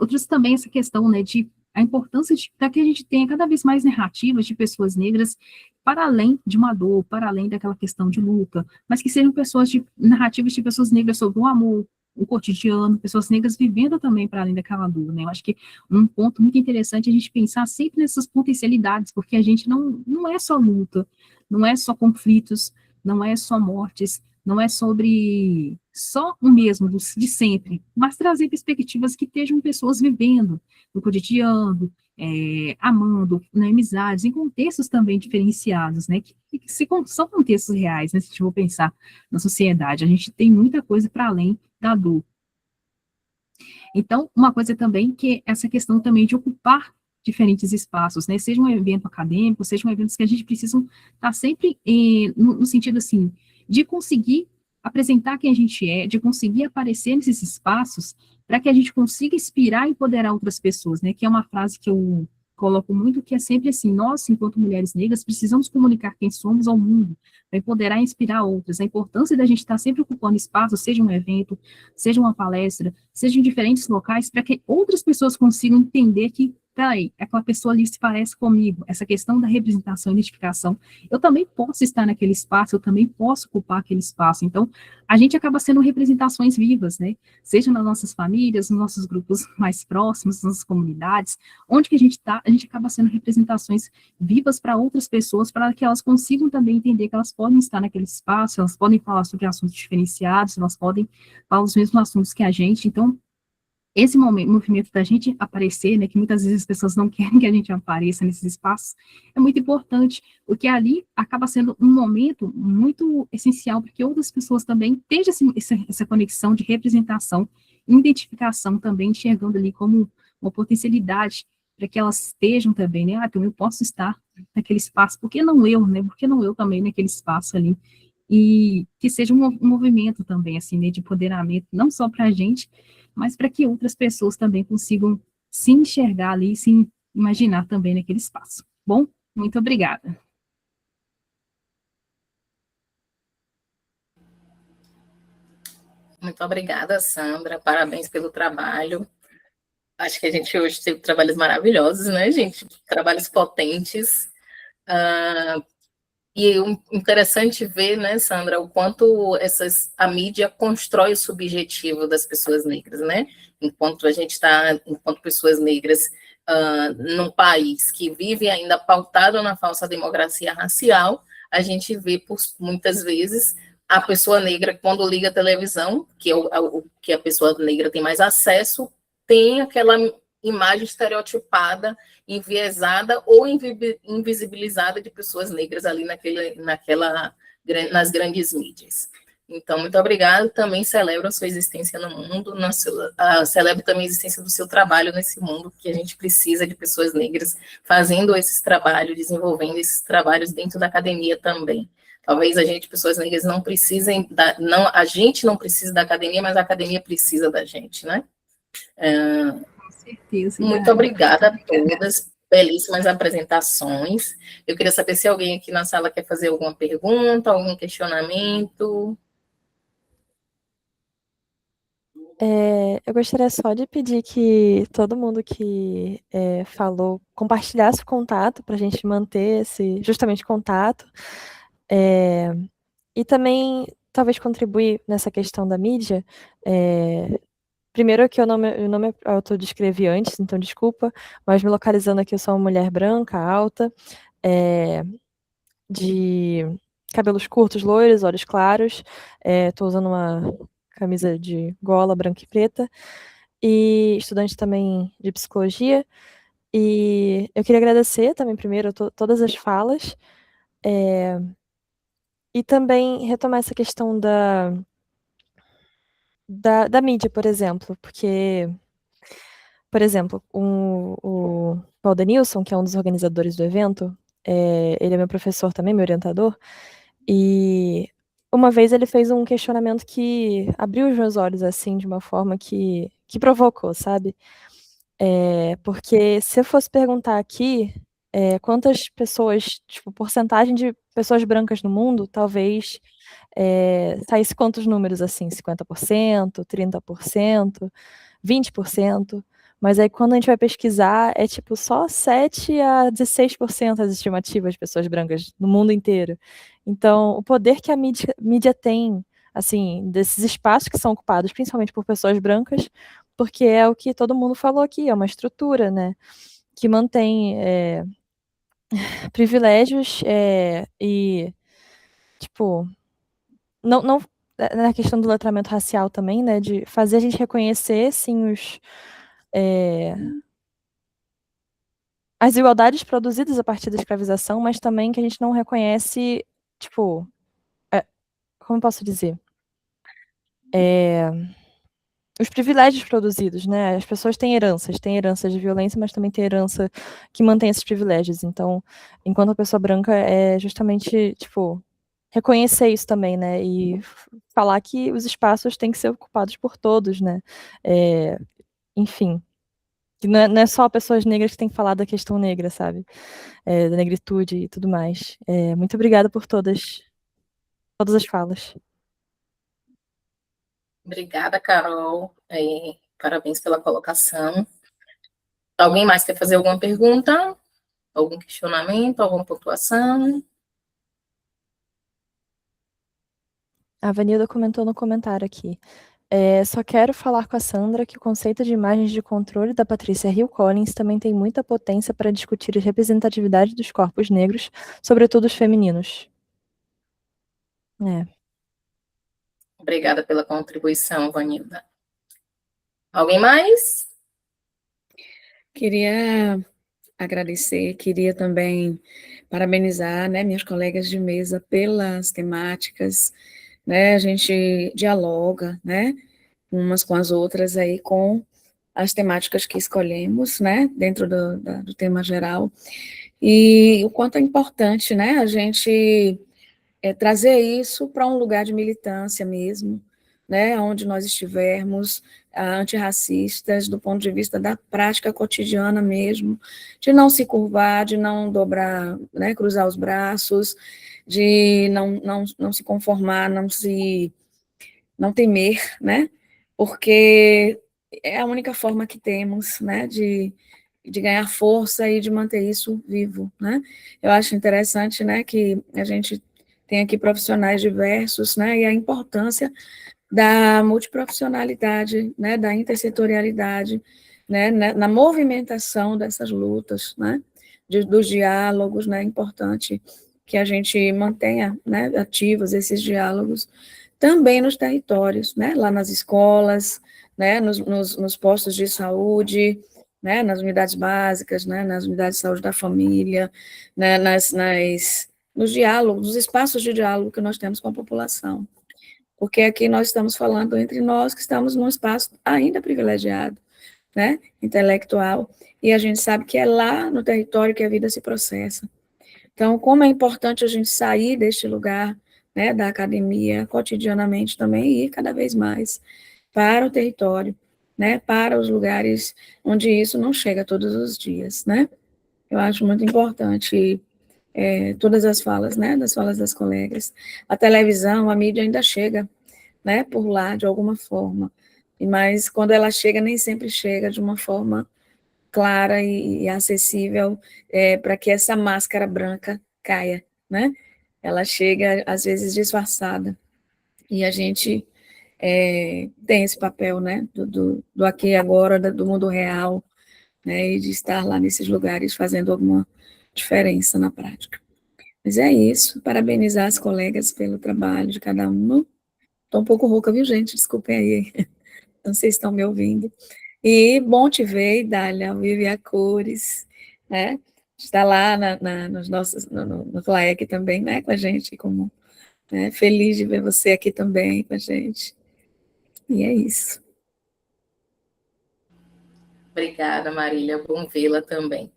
outros também essa questão, né, de a importância para que a gente tenha cada vez mais narrativas de pessoas negras para além de uma dor, para além daquela questão de luta, mas que sejam narrativas de pessoas negras sobre o amor, o cotidiano, pessoas negras vivendo também para além daquela dor, né? Eu acho que um ponto muito interessante é a gente pensar sempre nessas potencialidades, porque a gente não é só luta, não é só conflitos, não é só mortes, não é sobre só o mesmo de sempre, mas trazer perspectivas que estejam pessoas vivendo no cotidiano, amando, né, amizades, em contextos também diferenciados, né, que são contextos reais, né, se a gente for pensar na sociedade. A gente tem muita coisa para além da dor. Então, uma coisa também que é essa questão também de ocupar diferentes espaços, né, seja um evento acadêmico, seja um evento que a gente precisa estar sempre no sentido, assim, de conseguir apresentar quem a gente é, de conseguir aparecer nesses espaços, para que a gente consiga inspirar e empoderar outras pessoas, né, que é uma frase que eu coloco muito, que é sempre assim: nós, enquanto mulheres negras, precisamos comunicar quem somos ao mundo, para empoderar e inspirar outras. A importância da gente estar sempre ocupando espaço, seja um evento, seja uma palestra, seja em diferentes locais, para que outras pessoas consigam entender que, peraí, aquela pessoa ali se parece comigo, essa questão da representação e identificação, eu também posso estar naquele espaço, eu também posso ocupar aquele espaço. Então, a gente acaba sendo representações vivas, né, seja nas nossas famílias, nos nossos grupos mais próximos, nas nossas comunidades, onde que a gente está, a gente acaba sendo representações vivas para outras pessoas, para que elas consigam também entender que elas podem estar naquele espaço, elas podem falar sobre assuntos diferenciados, elas podem falar os mesmos assuntos que a gente. Então, esse movimento da gente aparecer, né, que muitas vezes as pessoas não querem que a gente apareça nesses espaços, é muito importante, porque ali acaba sendo um momento muito essencial para que outras pessoas também tenham essa conexão de representação identificação também, enxergando ali como uma potencialidade para que elas estejam também, né? Então eu posso estar naquele espaço, por que não eu, né? Por que não eu também naquele espaço ali? E que seja um movimento também, assim, né, de empoderamento, não só para a gente, mas para que outras pessoas também consigam se enxergar ali, se imaginar também naquele espaço. Bom, muito obrigada. Muito obrigada, Sandra. Parabéns pelo trabalho. Acho que a gente hoje teve trabalhos maravilhosos, né, gente? Trabalhos potentes. E interessante ver, né, Sandra, o quanto a mídia constrói o subjetivo das pessoas negras, né? Enquanto pessoas negras, num país que vive ainda pautado na falsa democracia racial, a gente vê muitas vezes a pessoa negra, quando liga a televisão, que é o que a pessoa negra tem mais acesso, tem aquela imagem estereotipada, enviesada ou invisibilizada de pessoas negras ali nas grandes mídias. Então, muito obrigada. Também celebro a sua existência no mundo, celebro também a existência do seu trabalho nesse mundo, que a gente precisa de pessoas negras fazendo esses trabalhos, desenvolvendo esses trabalhos dentro da academia também. Talvez pessoas negras, não precisem, a gente não precisa da academia, mas a academia precisa da gente, né? Com certeza. Muito obrigada a todas, belíssimas apresentações. Eu queria saber se alguém aqui na sala quer fazer alguma pergunta, algum questionamento. Eu gostaria só de pedir que todo mundo que falou compartilhasse o contato para a gente manter esse justamente contato. E também talvez contribuir nessa questão da mídia. Primeiro que eu não me autodescrevi antes, então desculpa, mas me localizando aqui, eu sou uma mulher branca, alta, de cabelos curtos, loiros, olhos claros, estou usando uma camisa de gola branca e preta, e estudante também de psicologia. E eu queria agradecer também, primeiro, todas as falas, e também retomar essa questão da mídia, por exemplo, porque, por exemplo, o Valdenilson, que é um dos organizadores do evento, ele é meu professor também, meu orientador, e uma vez ele fez um questionamento que abriu os meus olhos, assim, de uma forma que provocou, sabe? Porque se eu fosse perguntar aqui, quantas pessoas, tipo, porcentagem de pessoas brancas no mundo, talvez saísse quantos números, assim, 50%, 30%, 20%, mas aí quando a gente vai pesquisar, é tipo só 7 a 16% as estimativas de pessoas brancas no mundo inteiro. Então, o poder que a mídia tem, assim, desses espaços que são ocupados principalmente por pessoas brancas, porque é o que todo mundo falou aqui, é uma estrutura, né, que mantém privilégios e, tipo, não na questão do letramento racial também, né, de fazer a gente reconhecer, sim, as desigualdades produzidas a partir da escravização, mas também que a gente não reconhece, tipo, como eu posso dizer? Os privilégios produzidos, né? As pessoas têm heranças de violência, mas também têm herança que mantém esses privilégios. Então, enquanto a pessoa branca é justamente, tipo, reconhecer isso também, né? E falar que os espaços têm que ser ocupados por todos, né? Enfim, que não é só pessoas negras que têm que falar da questão negra, sabe? Da negritude e tudo mais. Muito obrigada por todas as falas. Obrigada, Carol. Parabéns pela colocação. Alguém mais quer fazer alguma pergunta? Algum questionamento? Alguma pontuação? A Vanilda comentou no comentário aqui. Só quero falar com a Sandra que o conceito de imagens de controle da Patrícia Hill Collins também tem muita potência para discutir a representatividade dos corpos negros, sobretudo os femininos. Obrigada pela contribuição, Vanilda. Alguém mais? Queria agradecer, queria também parabenizar, né, minhas colegas de mesa pelas temáticas, né, a gente dialoga, né, umas com as outras aí, com as temáticas que escolhemos, né, dentro do tema geral, e o quanto é importante, né, a gente trazer isso para um lugar de militância mesmo, né, onde nós estivermos, antirracistas, do ponto de vista da prática cotidiana mesmo, de não se curvar, de não dobrar, né, cruzar os braços, de não se conformar, não temer, né, porque é a única forma que temos, né, de ganhar força e de manter isso vivo, né. Eu acho interessante, né, que a gente tem aqui profissionais diversos, né, e a importância da multiprofissionalidade, né, da intersetorialidade, né, na movimentação dessas lutas, né, dos diálogos, né, é importante que a gente mantenha, né, ativos esses diálogos, também nos territórios, né, lá nas escolas, né, nos postos de saúde, né, nas unidades básicas, né, nas unidades de saúde da família, né, nos diálogos, nos espaços de diálogo que nós temos com a população. Porque aqui nós estamos falando entre nós que estamos num espaço ainda privilegiado, né, intelectual, e a gente sabe que é lá no território que a vida se processa. Então, como é importante a gente sair deste lugar, né, da academia, cotidianamente também, e ir cada vez mais para o território, né, para os lugares onde isso não chega todos os dias, né. Eu acho muito importante todas as falas, né, das falas das colegas. A televisão, a mídia ainda chega, né, por lá, de alguma forma, mas quando ela chega, nem sempre chega de uma forma clara e acessível, para que essa máscara branca caia, né? Ela chega, às vezes, disfarçada, e a gente tem esse papel, né, do aqui e agora, do mundo real, né, e de estar lá nesses lugares fazendo alguma diferença na prática. Mas é isso, parabenizar as colegas pelo trabalho de cada uma. Estou um pouco rouca, viu, gente? Desculpem aí, não sei se estão me ouvindo. E bom te ver, Dália, ao vivo e a cores, né? Está lá nos nossos, no FLAEC também, né, com a gente, como, né, feliz de ver você aqui também com a gente. E é isso. Obrigada, Marília, bom vê-la também.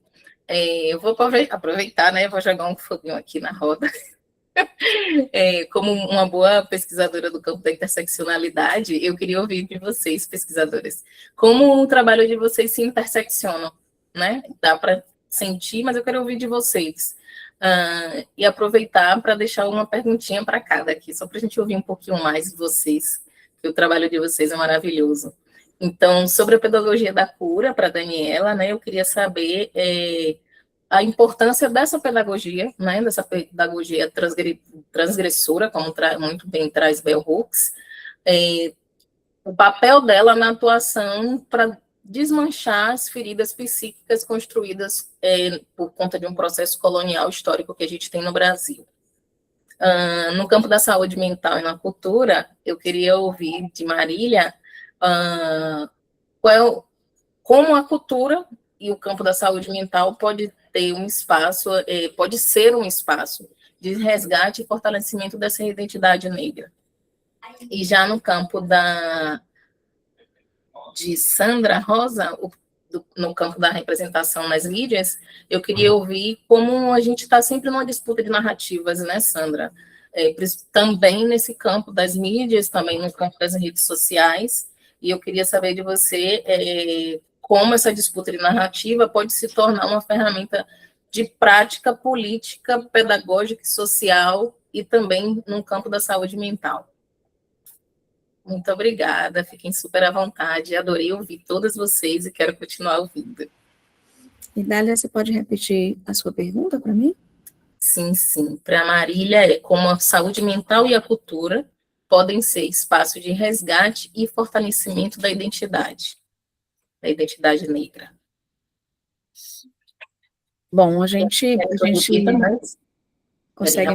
Eu vou aproveitar, né, vou jogar um foguinho aqui na roda. Como uma boa pesquisadora do campo da interseccionalidade, eu queria ouvir de vocês, pesquisadores, como o trabalho de vocês se interseccionam, né? Dá para sentir, mas eu quero ouvir de vocês. E aproveitar para deixar uma perguntinha para cada aqui, só para a gente ouvir um pouquinho mais de vocês, que o trabalho de vocês é maravilhoso. Então, sobre a pedagogia da cura, para a Daniela, né, eu queria saber a importância dessa pedagogia, né, dessa pedagogia transgressora, como muito bem traz Bell Hooks, o papel dela na atuação para desmanchar as feridas psíquicas construídas por conta de um processo colonial histórico que a gente tem no Brasil. No campo da saúde mental e na cultura, eu queria ouvir de Marília como a cultura e o campo da saúde mental pode ter um espaço, pode ser um espaço de resgate e fortalecimento dessa identidade negra. E já no campo de Sandra Rosa, no campo da representação nas mídias, eu queria ouvir como a gente está sempre numa disputa de narrativas, né, Sandra? Também nesse campo das mídias, também no campo das redes sociais, e eu queria saber de você como essa disputa de narrativa pode se tornar uma ferramenta de prática política, pedagógica e social, e também no campo da saúde mental. Muito obrigada, fiquem super à vontade, adorei ouvir todas vocês e quero continuar ouvindo. E Dália, você pode repetir a sua pergunta para mim? Sim, sim. Para a Marília, como a saúde mental e a cultura podem ser espaço de resgate e fortalecimento da identidade negra. Bom, a gente consegue...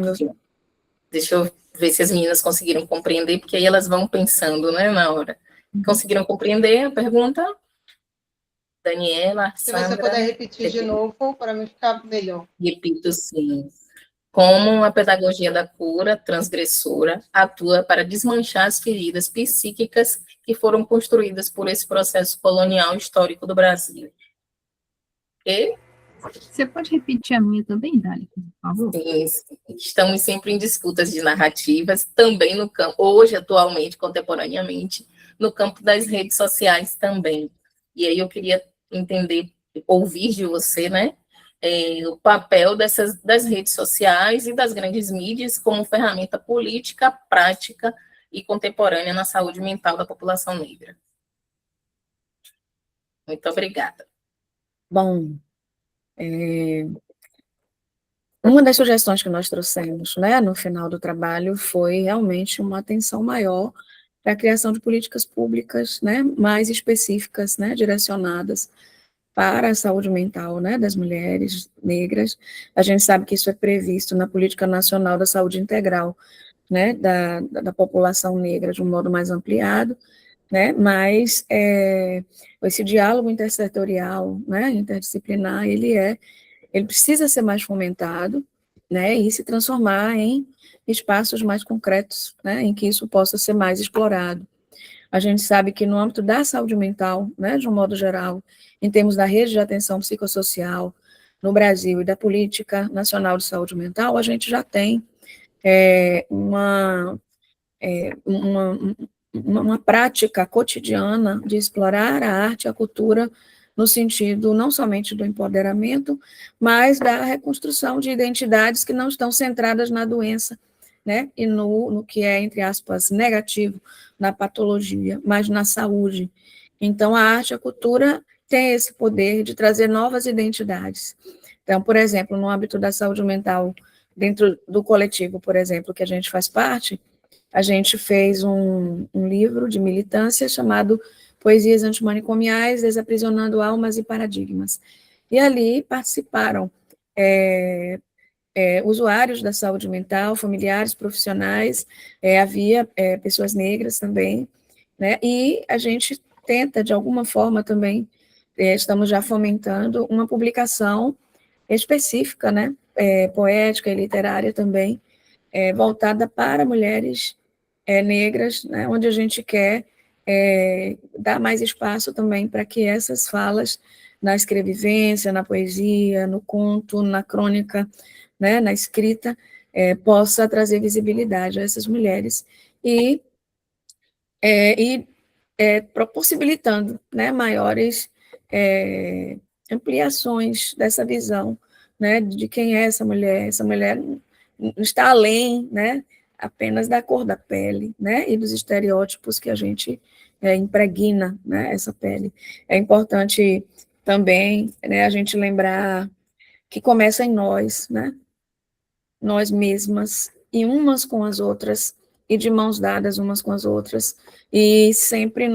Deixa eu ver se as meninas conseguiram compreender, porque aí elas vão pensando, né, na hora. Conseguiram compreender a pergunta? Daniela, Se Sandra, você puder repetir de novo, para mim ficar melhor. Repito, sim. como uma pedagogia da cura transgressora atua para desmanchar as feridas psíquicas que foram construídas por esse processo colonial histórico do Brasil. E Você pode repetir a minha também, Dália, por favor? sim, estamos sempre em disputas de narrativas, também no campo, hoje, atualmente, contemporaneamente, no campo das redes sociais também. E aí eu queria entender, ouvir de você, né, o papel das redes sociais e das grandes mídias como ferramenta política, prática e contemporânea na saúde mental da população negra. Muito obrigada. Bom, uma das sugestões que nós trouxemos, né, no final do trabalho foi realmente uma atenção maior para a criação de políticas públicas, né, mais específicas, né, direcionadas para a saúde mental, né, das mulheres negras. A gente sabe que isso é previsto na Política Nacional da Saúde Integral, né, da população negra de um modo mais ampliado, né, mas esse diálogo intersetorial, né, interdisciplinar, ele precisa ser mais fomentado, né, e se transformar em espaços mais concretos, né, em que isso possa ser mais explorado. A gente sabe que no âmbito da saúde mental, né, de um modo geral, em termos da rede de atenção psicossocial no Brasil e da Política Nacional de Saúde Mental, a gente já tem uma prática cotidiana de explorar a arte e a cultura no sentido não somente do empoderamento, mas da reconstrução de identidades que não estão centradas na doença, né, e no que é, entre aspas, negativo, na patologia, mas na saúde. Então, a arte e a cultura têm esse poder de trazer novas identidades. Então, por exemplo, no âmbito da saúde mental, dentro do coletivo, por exemplo, que a gente faz parte, a gente fez um livro de militância chamado Poesias Antimanicomiais, Desaprisionando Almas e Paradigmas. E ali participaram usuários da saúde mental, familiares, profissionais, havia pessoas negras também, né? E a gente tenta, de alguma forma também, estamos já fomentando uma publicação específica, né? Poética e literária também, voltada para mulheres negras, né? Onde a gente quer dar mais espaço também para que essas falas na escrevivência, na poesia, no conto, na crônica, né, na escrita, possa trazer visibilidade a essas mulheres e possibilitando, né, maiores ampliações dessa visão, né, de quem é essa mulher. Essa mulher não está além, né, apenas da cor da pele, né, e dos estereótipos que a gente impregna, né, essa pele. É importante também, né, a gente lembrar que começa em nós, né, nós mesmas, e umas com as outras, e de mãos dadas umas com as outras, e sempre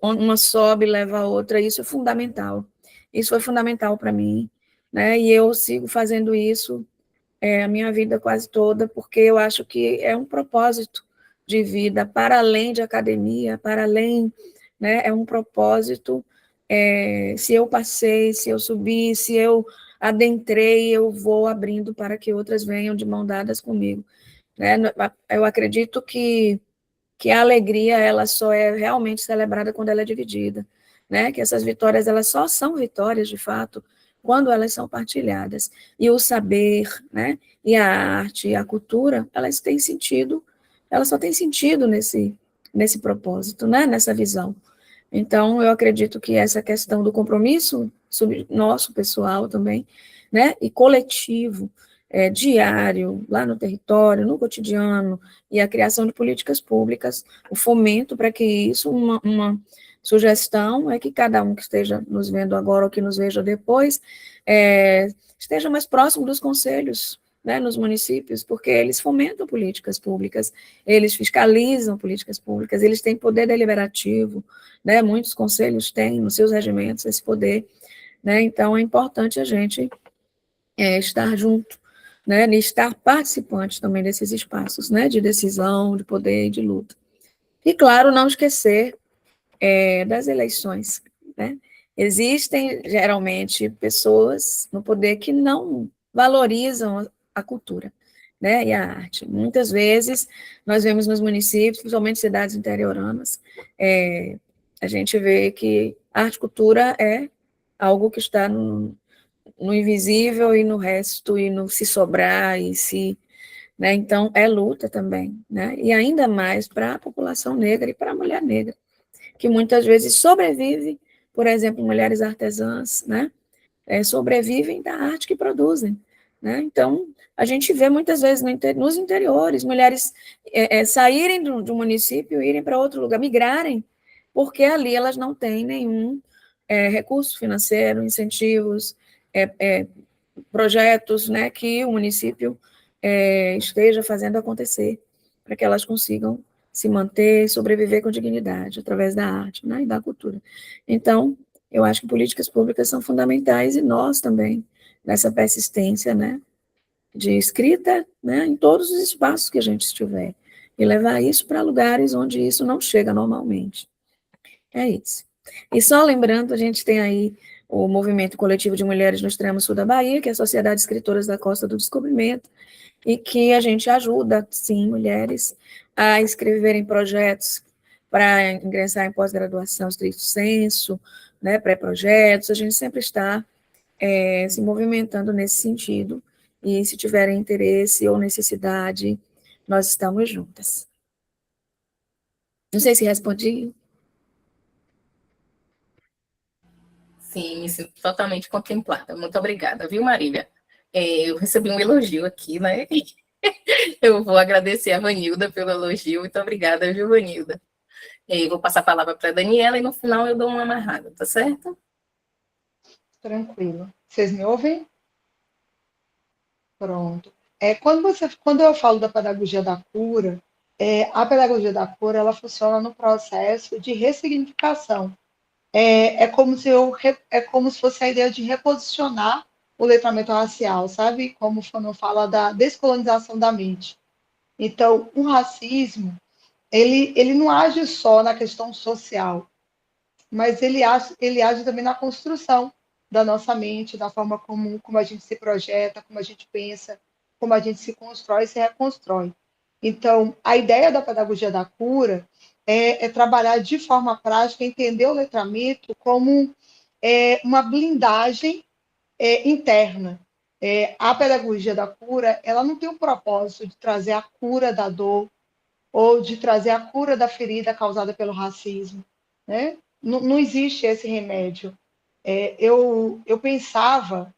uma sobe e leva a outra, isso é fundamental. Isso foi fundamental para mim, né, e eu sigo fazendo isso a minha vida quase toda, porque eu acho que é um propósito de vida, para além de academia, para além, né, é um propósito, se eu passei, se eu subi, se eu adentrei, eu vou abrindo para que outras venham de mão dadas comigo, né? Eu acredito que a alegria, ela só é realmente celebrada quando ela é dividida, né? Que essas vitórias, elas só são vitórias, de fato, quando elas são partilhadas. E o saber, né? E a arte e a cultura, elas têm sentido, elas só têm sentido nesse propósito, né? Nessa visão. Então, eu acredito que essa questão do compromisso nosso, pessoal também, né, e coletivo, diário, lá no território, no cotidiano, e a criação de políticas públicas, o fomento para que isso, uma sugestão é que cada um que esteja nos vendo agora ou que nos veja depois, esteja mais próximo dos conselhos, né, nos municípios, porque eles fomentam políticas públicas, eles fiscalizam políticas públicas, eles têm poder deliberativo, né, muitos conselhos têm nos seus regimentos esse poder, né, então é importante a gente estar junto, né, e estar participante também desses espaços, né, de decisão, de poder e de luta. E, claro, não esquecer das eleições, né, existem, geralmente, pessoas no poder que não valorizam a cultura, né, e a arte. Muitas vezes, nós vemos nos municípios, principalmente cidades interioranas, a gente vê que a arte e cultura é algo que está no invisível e no resto, e no se sobrar, e se... Né, então, é luta também, né, e ainda mais para a população negra e para a mulher negra, que muitas vezes sobrevive, por exemplo, mulheres artesãs, né, sobrevivem da arte que produzem, né? Então, a gente vê muitas vezes nos interiores, mulheres saírem do município, irem para outro lugar, migrarem, porque ali elas não têm nenhum recurso financeiro, incentivos, projetos, né, que o município esteja fazendo acontecer, para que elas consigam se manter e sobreviver com dignidade, através da arte, né, e da cultura. Então, eu acho que políticas públicas são fundamentais, e nós também, nessa persistência, né, de escrita, né, em todos os espaços que a gente estiver, e levar isso para lugares onde isso não chega normalmente. É isso. E só lembrando, a gente tem aí o Movimento Coletivo de Mulheres no Extremo Sul da Bahia, que é a Sociedade de Escritoras da Costa do Descobrimento, e que a gente ajuda, sim, mulheres a escreverem projetos para ingressar em pós-graduação estricto sensu, né, pré-projetos. A gente sempre está se movimentando nesse sentido, e se tiverem interesse ou necessidade, nós estamos juntas. Não sei se respondi. Sim, me sinto totalmente contemplada. Muito obrigada, viu, Marília? Eu recebi um elogio aqui, né? Eu vou agradecer a Vanilda pelo elogio. Muito obrigada, viu, Vanilda? Vou passar a palavra para a Daniela e no final eu dou uma amarrada, tá certo? Tranquilo. Vocês me ouvem? Pronto. Quando eu falo da pedagogia da cura, a pedagogia da cura ela funciona no processo de ressignificação. É como se fosse a ideia de reposicionar o letramento racial, sabe? Como quando fala da descolonização da mente. Então, o racismo, ele não age só na questão social, mas ele age também na construção da nossa mente, da forma como a gente se projeta, como a gente pensa, como a gente se constrói e se reconstrói. Então, a ideia da pedagogia da cura é trabalhar de forma prática, entender o letramento como uma blindagem interna. A pedagogia da cura, ela não tem o propósito de trazer a cura da dor ou de trazer a cura da ferida causada pelo racismo, né? Não existe esse remédio. Eu pensava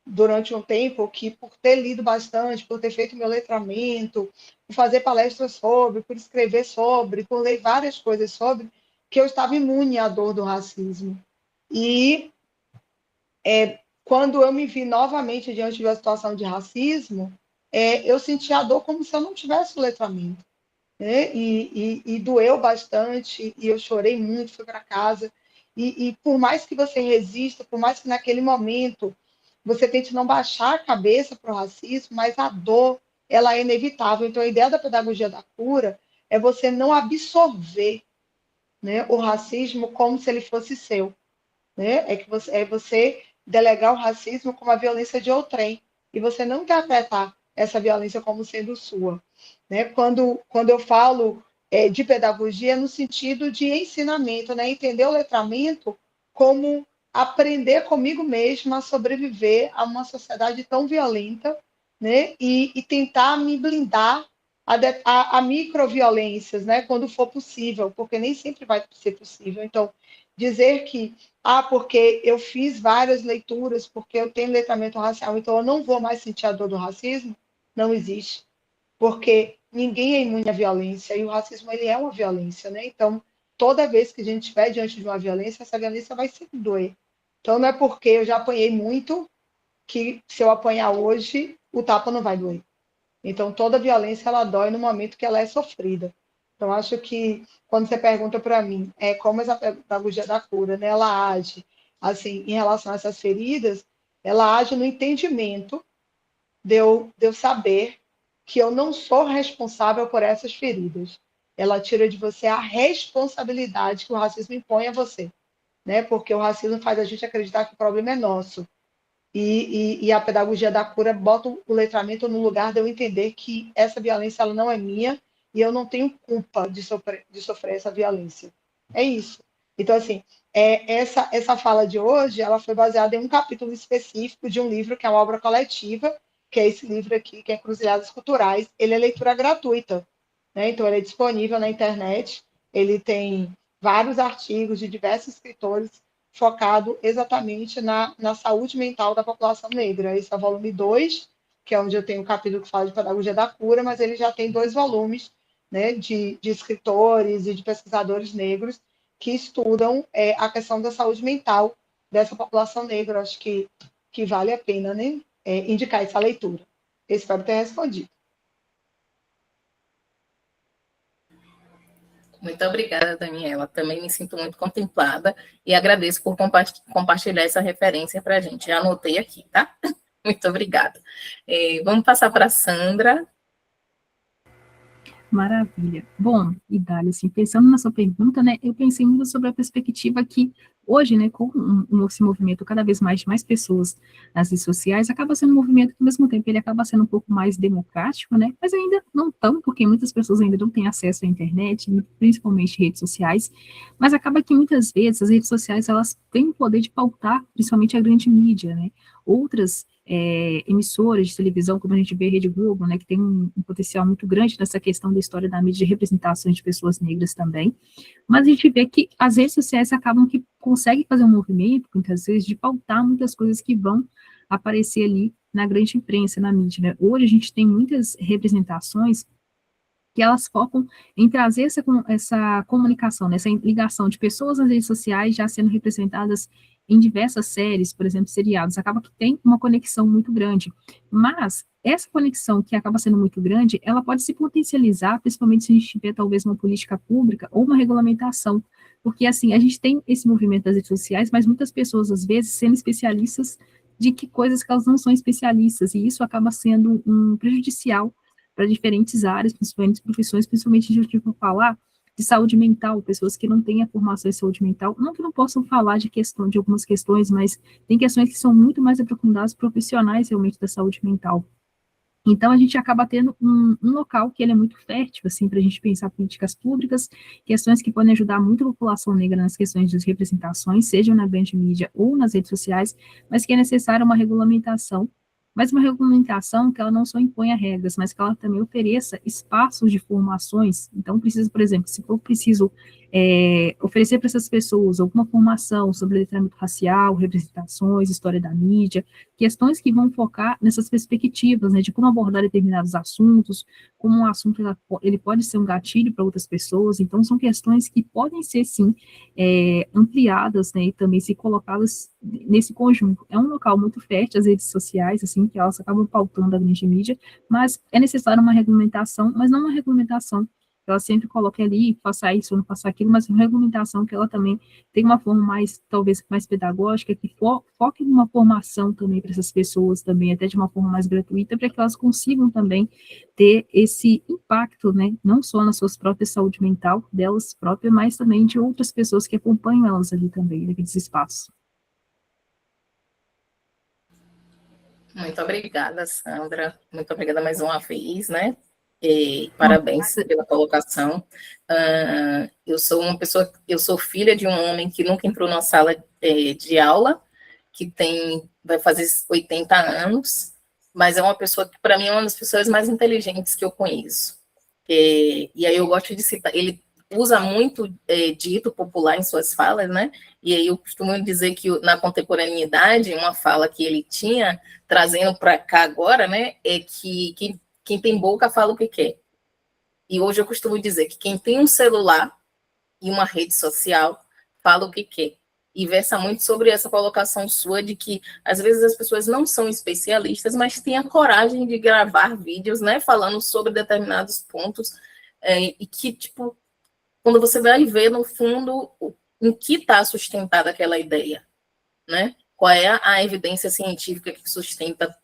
durante um tempo que, por ter lido bastante, por ter feito meu letramento, por fazer palestras sobre, por escrever sobre, por ler várias coisas sobre, que eu estava imune à dor do racismo. E quando eu me vi novamente diante de uma situação de racismo, eu senti a dor como se eu não tivesse o letramento, né? E doeu bastante, e eu chorei muito, fui para casa. E por mais que você resista, por mais que naquele momento você tente não baixar a cabeça para o racismo, mas a dor, ela é inevitável. Então, a ideia da pedagogia da cura é você não absorver, né, o racismo como se ele fosse seu, né? Você delegar o racismo como a violência de outrem, e você não interpretar essa violência como sendo sua, né? Quando eu falo de pedagogia, é no sentido de ensinamento, né? Entender o letramento como aprender comigo mesma a sobreviver a uma sociedade tão violenta, né? E tentar me blindar a microviolências, né? Quando for possível, porque nem sempre vai ser possível. Então, dizer que porque eu fiz várias leituras, porque eu tenho letramento racial, então eu não vou mais sentir a dor do racismo, não existe. Porque ninguém é imune à violência, e o racismo ele é uma violência, né? Então, toda vez que a gente estiver diante de uma violência, essa violência vai sempre doer. Então, não é porque eu já apanhei muito que, se eu apanhar hoje, o tapa não vai doer. Então, toda violência, ela dói no momento que ela é sofrida. Então, acho que, quando você pergunta para mim como essa pedagogia da cura, né, ela age assim, em relação a essas feridas, ela age no entendimento de eu saber que eu não sou responsável por essas feridas. Ela tira de você a responsabilidade que o racismo impõe a você, né? Porque o racismo faz a gente acreditar que o problema é nosso. e a pedagogia da cura bota o letramento no lugar de eu entender que essa violência ela não é minha e eu não tenho culpa de sofrer essa violência. É isso. Então, assim, essa fala de hoje, ela foi baseada em um capítulo específico de um livro que é uma obra coletiva, que é esse livro aqui, que é Encruzilhadas Culturais. Ele é leitura gratuita, né? Então, ele é disponível na internet, ele tem vários artigos de diversos escritores focado exatamente na saúde mental da população negra. Esse é o volume 2, que é onde eu tenho um capítulo que fala de pedagogia da cura, mas ele já tem 2 volumes, né, de escritores e de pesquisadores negros que estudam a questão da saúde mental dessa população negra. Eu acho que vale a pena, né, indicar essa leitura. Eu espero ter respondido. Muito obrigada, Daniela. Também me sinto muito contemplada e agradeço por compartilhar essa referência para a gente. Já anotei aqui, tá? Muito obrigada. Vamos passar para a Sandra. Maravilha. Bom, Idália, assim, pensando na sua pergunta, né, eu pensei muito sobre a perspectiva que hoje, né, com esse movimento cada vez mais de mais pessoas nas redes sociais, acaba sendo um movimento que, ao mesmo tempo, ele acaba sendo um pouco mais democrático, né, mas ainda não tão, porque muitas pessoas ainda não têm acesso à internet, principalmente redes sociais, mas acaba que, muitas vezes, as redes sociais, elas têm o poder de pautar, principalmente a grande mídia, né, outras emissoras de televisão, como a gente vê a Rede Globo, né, que tem um potencial muito grande nessa questão da história da mídia de representações de pessoas negras também, mas a gente vê que as redes sociais acabam que conseguem fazer um movimento, muitas vezes, de pautar muitas coisas que vão aparecer ali na grande imprensa, na mídia, né. Hoje a gente tem muitas representações que elas focam em trazer essa comunicação, né, essa ligação de pessoas nas redes sociais já sendo representadas em diversas séries, por exemplo, seriados, acaba que tem uma conexão muito grande, mas essa conexão que acaba sendo muito grande, ela pode se potencializar, principalmente se a gente tiver talvez uma política pública ou uma regulamentação, porque assim, a gente tem esse movimento das redes sociais, mas muitas pessoas, às vezes, sendo especialistas de que coisas que elas não são especialistas, e isso acaba sendo um prejudicial para diferentes áreas, principalmente profissões, principalmente de tipo falar de saúde mental, pessoas que não têm a formação em saúde mental, não que não possam falar de algumas questões, mas tem questões que são muito mais aprofundadas, profissionais realmente da saúde mental. Então, a gente acaba tendo um local que ele é muito fértil, assim, para a gente pensar políticas públicas, questões que podem ajudar muito a população negra nas questões de representações, sejam na grande mídia ou nas redes sociais, mas que é necessária uma regulamentação, mas uma regulamentação que ela não só imponha regras, mas que ela também ofereça espaços de formações. Então, precisa, por exemplo, se for preciso oferecer para essas pessoas alguma formação sobre letramento racial, representações, história da mídia, questões que vão focar nessas perspectivas, né, de como abordar determinados assuntos, como um assunto ele pode ser um gatilho para outras pessoas. Então, são questões que podem ser, sim, ampliadas, né, e também se colocadas nesse conjunto. É um local muito fértil, as redes sociais, assim, que elas acabam pautando a grande mídia, mas é necessária uma regulamentação, mas não uma regulamentação que ela sempre coloque ali, faça isso ou não faça aquilo, mas uma regulamentação que ela também tem uma forma mais, talvez, mais pedagógica, que foque numa formação também para essas pessoas também, até de uma forma mais gratuita, para que elas consigam também ter esse impacto, né, não só na sua própria saúde mental delas próprias, mas também de outras pessoas que acompanham elas ali também, naqueles espaços. Muito obrigada, Sandra. Muito obrigada mais uma vez, né? E parabéns pela colocação. Eu sou filha de um homem que nunca entrou na sala de aula, que vai fazer 80 anos, mas é uma pessoa que, para mim, é uma das pessoas mais inteligentes que eu conheço. E aí eu gosto de citar, ele usa muito dito popular em suas falas, né? E aí eu costumo dizer que na contemporaneidade, uma fala que ele tinha, trazendo para cá agora, né, é que quem tem boca fala o que quer. E hoje eu costumo dizer que quem tem um celular e uma rede social fala o que quer. E versa muito sobre essa colocação sua de que, às vezes, as pessoas não são especialistas, mas têm a coragem de gravar vídeos, né, falando sobre determinados pontos, e que, tipo, quando você vai ver, no fundo, em que está sustentada aquela ideia, né? Qual é a evidência científica que sustenta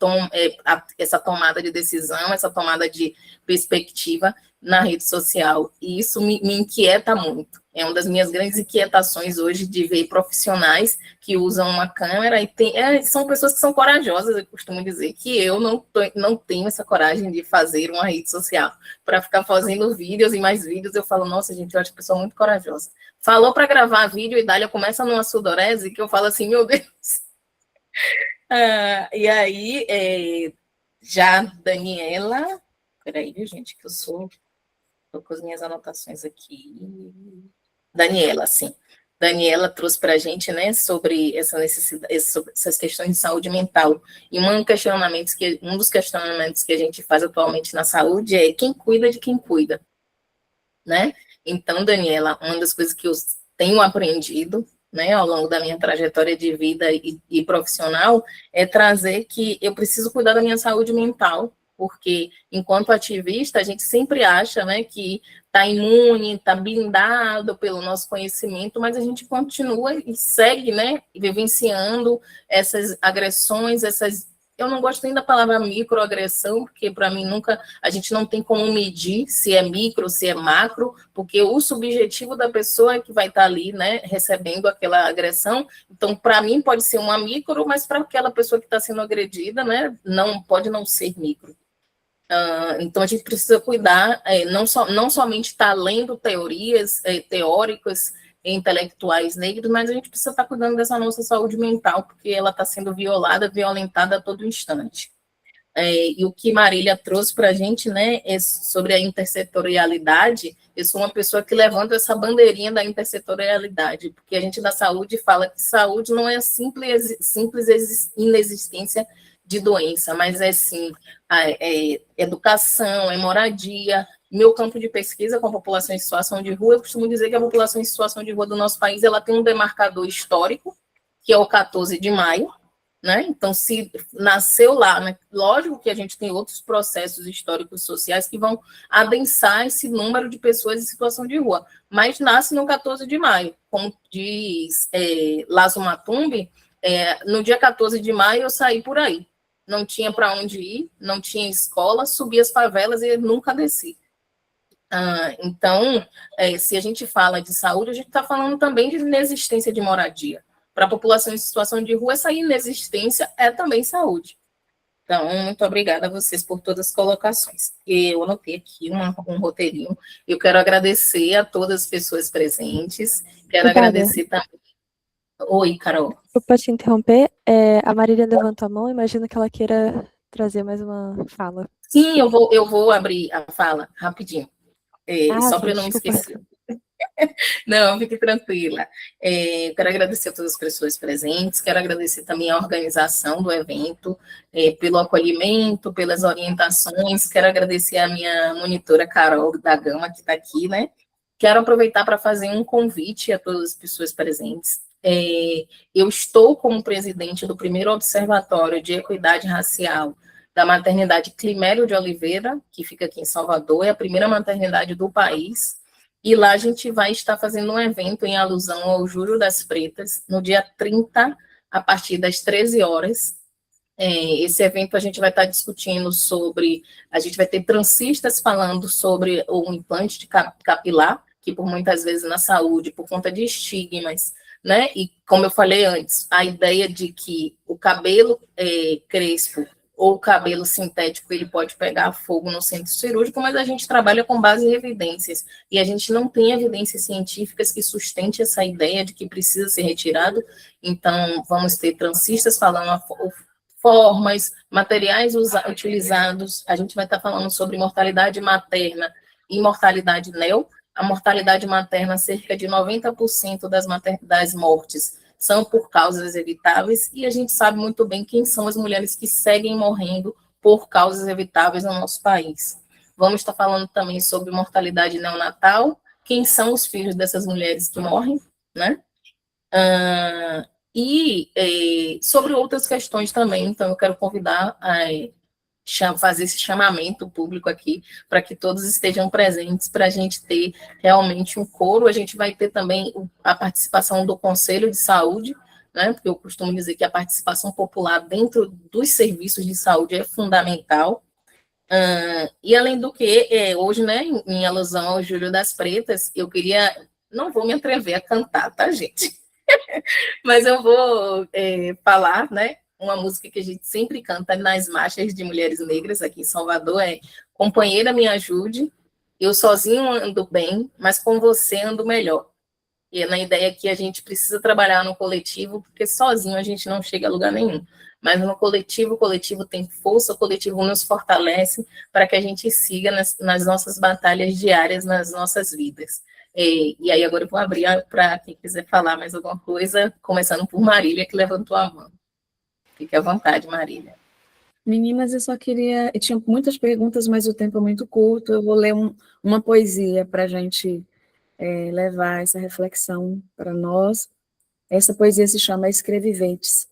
essa tomada de decisão, essa tomada de perspectiva, na rede social, e isso me inquieta muito. É uma das minhas grandes inquietações hoje de ver profissionais que usam uma câmera e são pessoas que são corajosas, eu costumo dizer, que eu não tenho essa coragem de fazer uma rede social para ficar fazendo vídeos e mais vídeos. Eu falo, nossa, gente, eu acho a pessoa muito corajosa. Falou para gravar vídeo e Dália começa numa sudorese que eu falo assim, meu Deus. E aí, já Daniela, peraí, viu, gente, que estou com as minhas anotações aqui. Daniela, sim. Daniela trouxe para a gente, né, sobre essa necessidade, sobre essas questões de saúde mental. E um dos questionamentos que a gente faz atualmente na saúde é quem cuida de quem cuida, né? Então, Daniela, uma das coisas que eu tenho aprendido, né, ao longo da minha trajetória de vida e profissional, é trazer que eu preciso cuidar da minha saúde mental, porque, enquanto ativista, a gente sempre acha, né, que está imune, está blindado pelo nosso conhecimento, mas a gente continua e segue, né, vivenciando essas agressões, eu não gosto nem da palavra microagressão, porque para mim a gente não tem como medir se é micro, se é macro, porque o subjetivo da pessoa é que vai estar ali, né, recebendo aquela agressão. Então, para mim pode ser uma micro, mas para aquela pessoa que está sendo agredida, né, pode não ser micro. Então, a gente precisa cuidar, não somente estar lendo teorias teóricas e intelectuais negros, mas a gente precisa estar cuidando dessa nossa saúde mental, porque ela está sendo violentada a todo instante. E o que Marília trouxe para a gente, né, é sobre a intersetorialidade. Eu sou uma pessoa que levanta essa bandeirinha da intersetorialidade, porque a gente da saúde fala que saúde não é simples inexistência de doença, mas sim educação, moradia. Meu campo de pesquisa com a população em situação de rua, eu costumo dizer que a população em situação de rua do nosso país, ela tem um demarcador histórico, que é o 14 de maio, né? Então, se nasceu lá, né? Lógico que a gente tem outros processos históricos sociais que vão adensar esse número de pessoas em situação de rua, mas nasce no 14 de maio, como diz Lazo Matumbi, no dia 14 de maio eu saí por aí, não tinha para onde ir, não tinha escola, subi as favelas e nunca desci. Então, se a gente fala de saúde, a gente está falando também de inexistência de moradia. Para a população em situação de rua, essa inexistência é também saúde. Então, muito obrigada a vocês por todas as colocações. Eu anotei aqui um roteirinho. Eu quero agradecer a todas as pessoas presentes. Quero agradecer também. Oi, Carol. Eu posso te interromper? A Marília levantou a mão, imagino que ela queira trazer mais uma fala. Sim, eu vou abrir a fala rapidinho, só para eu não me esquecer. Não, fique tranquila. Quero agradecer a todas as pessoas presentes, quero agradecer também a organização do evento, pelo acolhimento, pelas orientações, quero agradecer a minha monitora Carol da Gama, que está aqui, né? Quero aproveitar para fazer um convite a todas as pessoas presentes. Eu estou como presidente do primeiro Observatório de Equidade Racial da maternidade Climério de Oliveira, que fica aqui em Salvador, é a primeira maternidade do país, e lá a gente vai estar fazendo um evento em alusão ao Julho das Pretas, no dia 30, a partir das 13 horas. Esse evento a gente vai estar discutindo a gente vai ter transistas falando sobre o implante de capilar, que por muitas vezes na saúde, por conta de estigmas, né, e como eu falei antes, a ideia de que o cabelo crespo ou o cabelo sintético, ele pode pegar fogo no centro cirúrgico, mas a gente trabalha com base em evidências, e a gente não tem evidências científicas que sustentem essa ideia de que precisa ser retirado. Então, vamos ter transistas falando formas, materiais utilizados, a gente vai estar falando sobre mortalidade materna e mortalidade neo. A mortalidade materna, cerca de 90% das mortes são por causas evitáveis, e a gente sabe muito bem quem são as mulheres que seguem morrendo por causas evitáveis no nosso país. Vamos estar falando também sobre mortalidade neonatal, quem são os filhos dessas mulheres que morrem, né? E sobre outras questões também. Então, eu quero convidar fazer esse chamamento público aqui, para que todos estejam presentes, para a gente ter realmente um coro. A gente vai ter também a participação do Conselho de Saúde, né, porque eu costumo dizer que a participação popular dentro dos serviços de saúde é fundamental. E além do que, hoje, né, em alusão ao Júlio das Pretas, eu queria, não vou me atrever a cantar, tá, gente? Mas eu vou falar, né, uma música que a gente sempre canta nas marchas de mulheres negras aqui em Salvador, é Companheira Me Ajude, eu sozinho ando bem, mas com você ando melhor. E é na ideia que a gente precisa trabalhar no coletivo, porque sozinho a gente não chega a lugar nenhum. Mas no coletivo, o coletivo tem força, o coletivo nos fortalece para que a gente siga nas nossas batalhas diárias, nas nossas vidas. E aí agora eu vou abrir para quem quiser falar mais alguma coisa, começando por Marília, que levantou a mão. Fique à vontade, Marília. Meninas, eu tinha muitas perguntas, mas o tempo é muito curto, eu vou ler uma poesia para a gente levar essa reflexão para nós. Essa poesia se chama Escreviventes.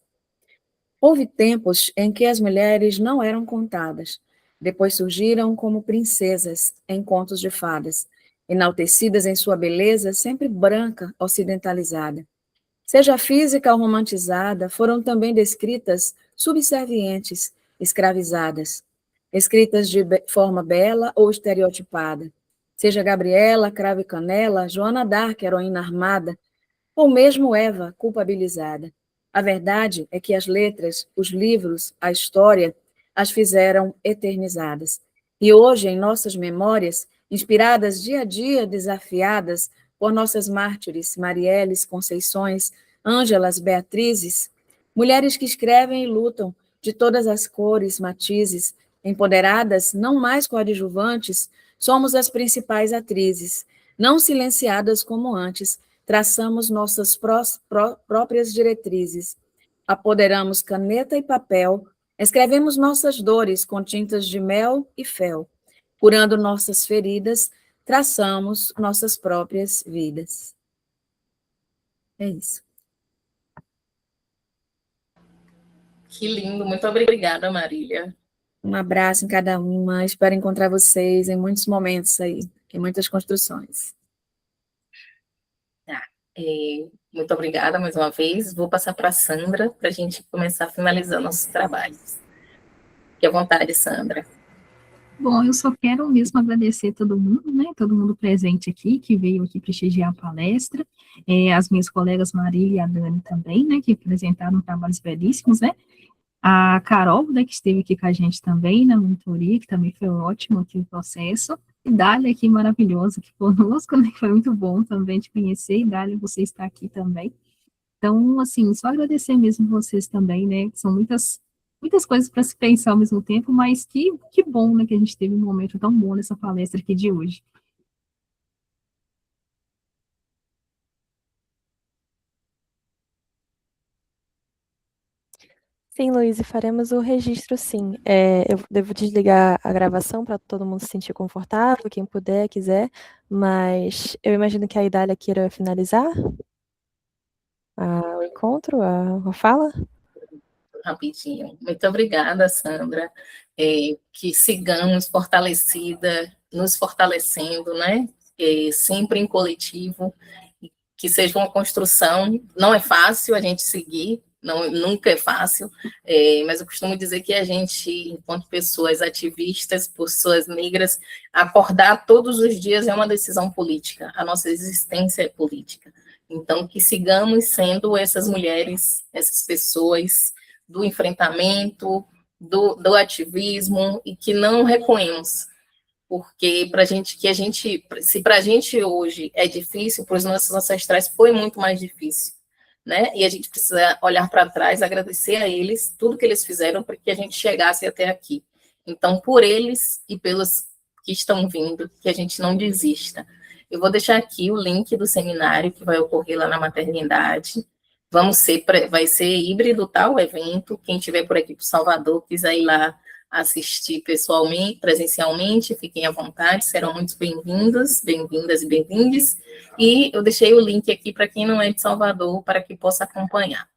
Houve tempos em que as mulheres não eram contadas, depois surgiram como princesas em contos de fadas, enaltecidas em sua beleza sempre branca, ocidentalizada. Seja física ou romantizada, foram também descritas subservientes, escravizadas, escritas de forma bela ou estereotipada. Seja Gabriela, Cravo e Canela, Joana d'Arc, heroína armada, ou mesmo Eva, culpabilizada. A verdade é que as letras, os livros, a história, as fizeram eternizadas. E hoje, em nossas memórias, inspiradas dia a dia, desafiadas por nossas mártires, Marielles, Conceições, Ângelas, Beatrizes, mulheres que escrevem e lutam de todas as cores, matizes, empoderadas, não mais coadjuvantes, somos as principais atrizes, não silenciadas como antes, traçamos nossas próprias diretrizes, apoderamos caneta e papel, escrevemos nossas dores com tintas de mel e fel, curando nossas feridas, traçamos nossas próprias vidas. É isso. Que lindo, muito obrigada, Marília. Um abraço em cada uma, espero encontrar vocês em muitos momentos aí, em muitas construções. Muito obrigada mais uma vez. Vou passar para a Sandra, para a gente começar a finalizar nossos trabalhos. Fique à vontade, Sandra. Bom, eu só quero mesmo agradecer todo mundo, né, todo mundo presente aqui, que veio aqui prestigiar a palestra, as minhas colegas Marília e a Dani também, né, que apresentaram trabalhos belíssimos, né, a Carol, né, que esteve aqui com a gente também na monitoria, que também foi ótimo aqui o processo, e Dália aqui maravilhosa aqui conosco, né, que foi muito bom também te conhecer, e Dália, você está aqui também. Então, assim, só agradecer mesmo vocês também, né, são muitas coisas para se pensar ao mesmo tempo, mas que bom, né, que a gente teve um momento tão bom nessa palestra aqui de hoje. Sim, Luiz, e faremos o registro, sim. Eu devo desligar a gravação para todo mundo se sentir confortável, quem puder, quiser, mas eu imagino que a Idália queira finalizar o encontro, a fala. Rapidinho. Muito obrigada, Sandra. Que sigamos nos fortalecendo, né? Sempre em coletivo, que seja uma construção. Não é fácil a gente seguir, não, nunca é fácil, mas eu costumo dizer que a gente, enquanto pessoas ativistas, pessoas negras, acordar todos os dias é uma decisão política. A nossa existência é política. Então, que sigamos sendo essas mulheres, essas pessoas do enfrentamento, do ativismo, e que não recuemos, porque se para a gente hoje é difícil, para os nossos ancestrais foi muito mais difícil, né? E a gente precisa olhar para trás, agradecer a eles tudo que eles fizeram para que a gente chegasse até aqui. Então, por eles e pelos que estão vindo, que a gente não desista. Eu vou deixar aqui o link do seminário que vai ocorrer lá na maternidade. Vai ser híbrido, tá, o evento. Quem estiver por aqui para Salvador, quiser ir lá assistir pessoalmente, presencialmente, fiquem à vontade, serão muito bem-vindas e bem-vindes. E eu deixei o link aqui para quem não é de Salvador, para que possa acompanhar.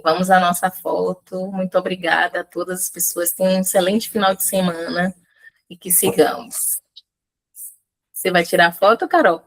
Vamos à nossa foto. Muito obrigada a todas as pessoas. Tenham um excelente final de semana e que sigamos. Você vai tirar a foto, Carol?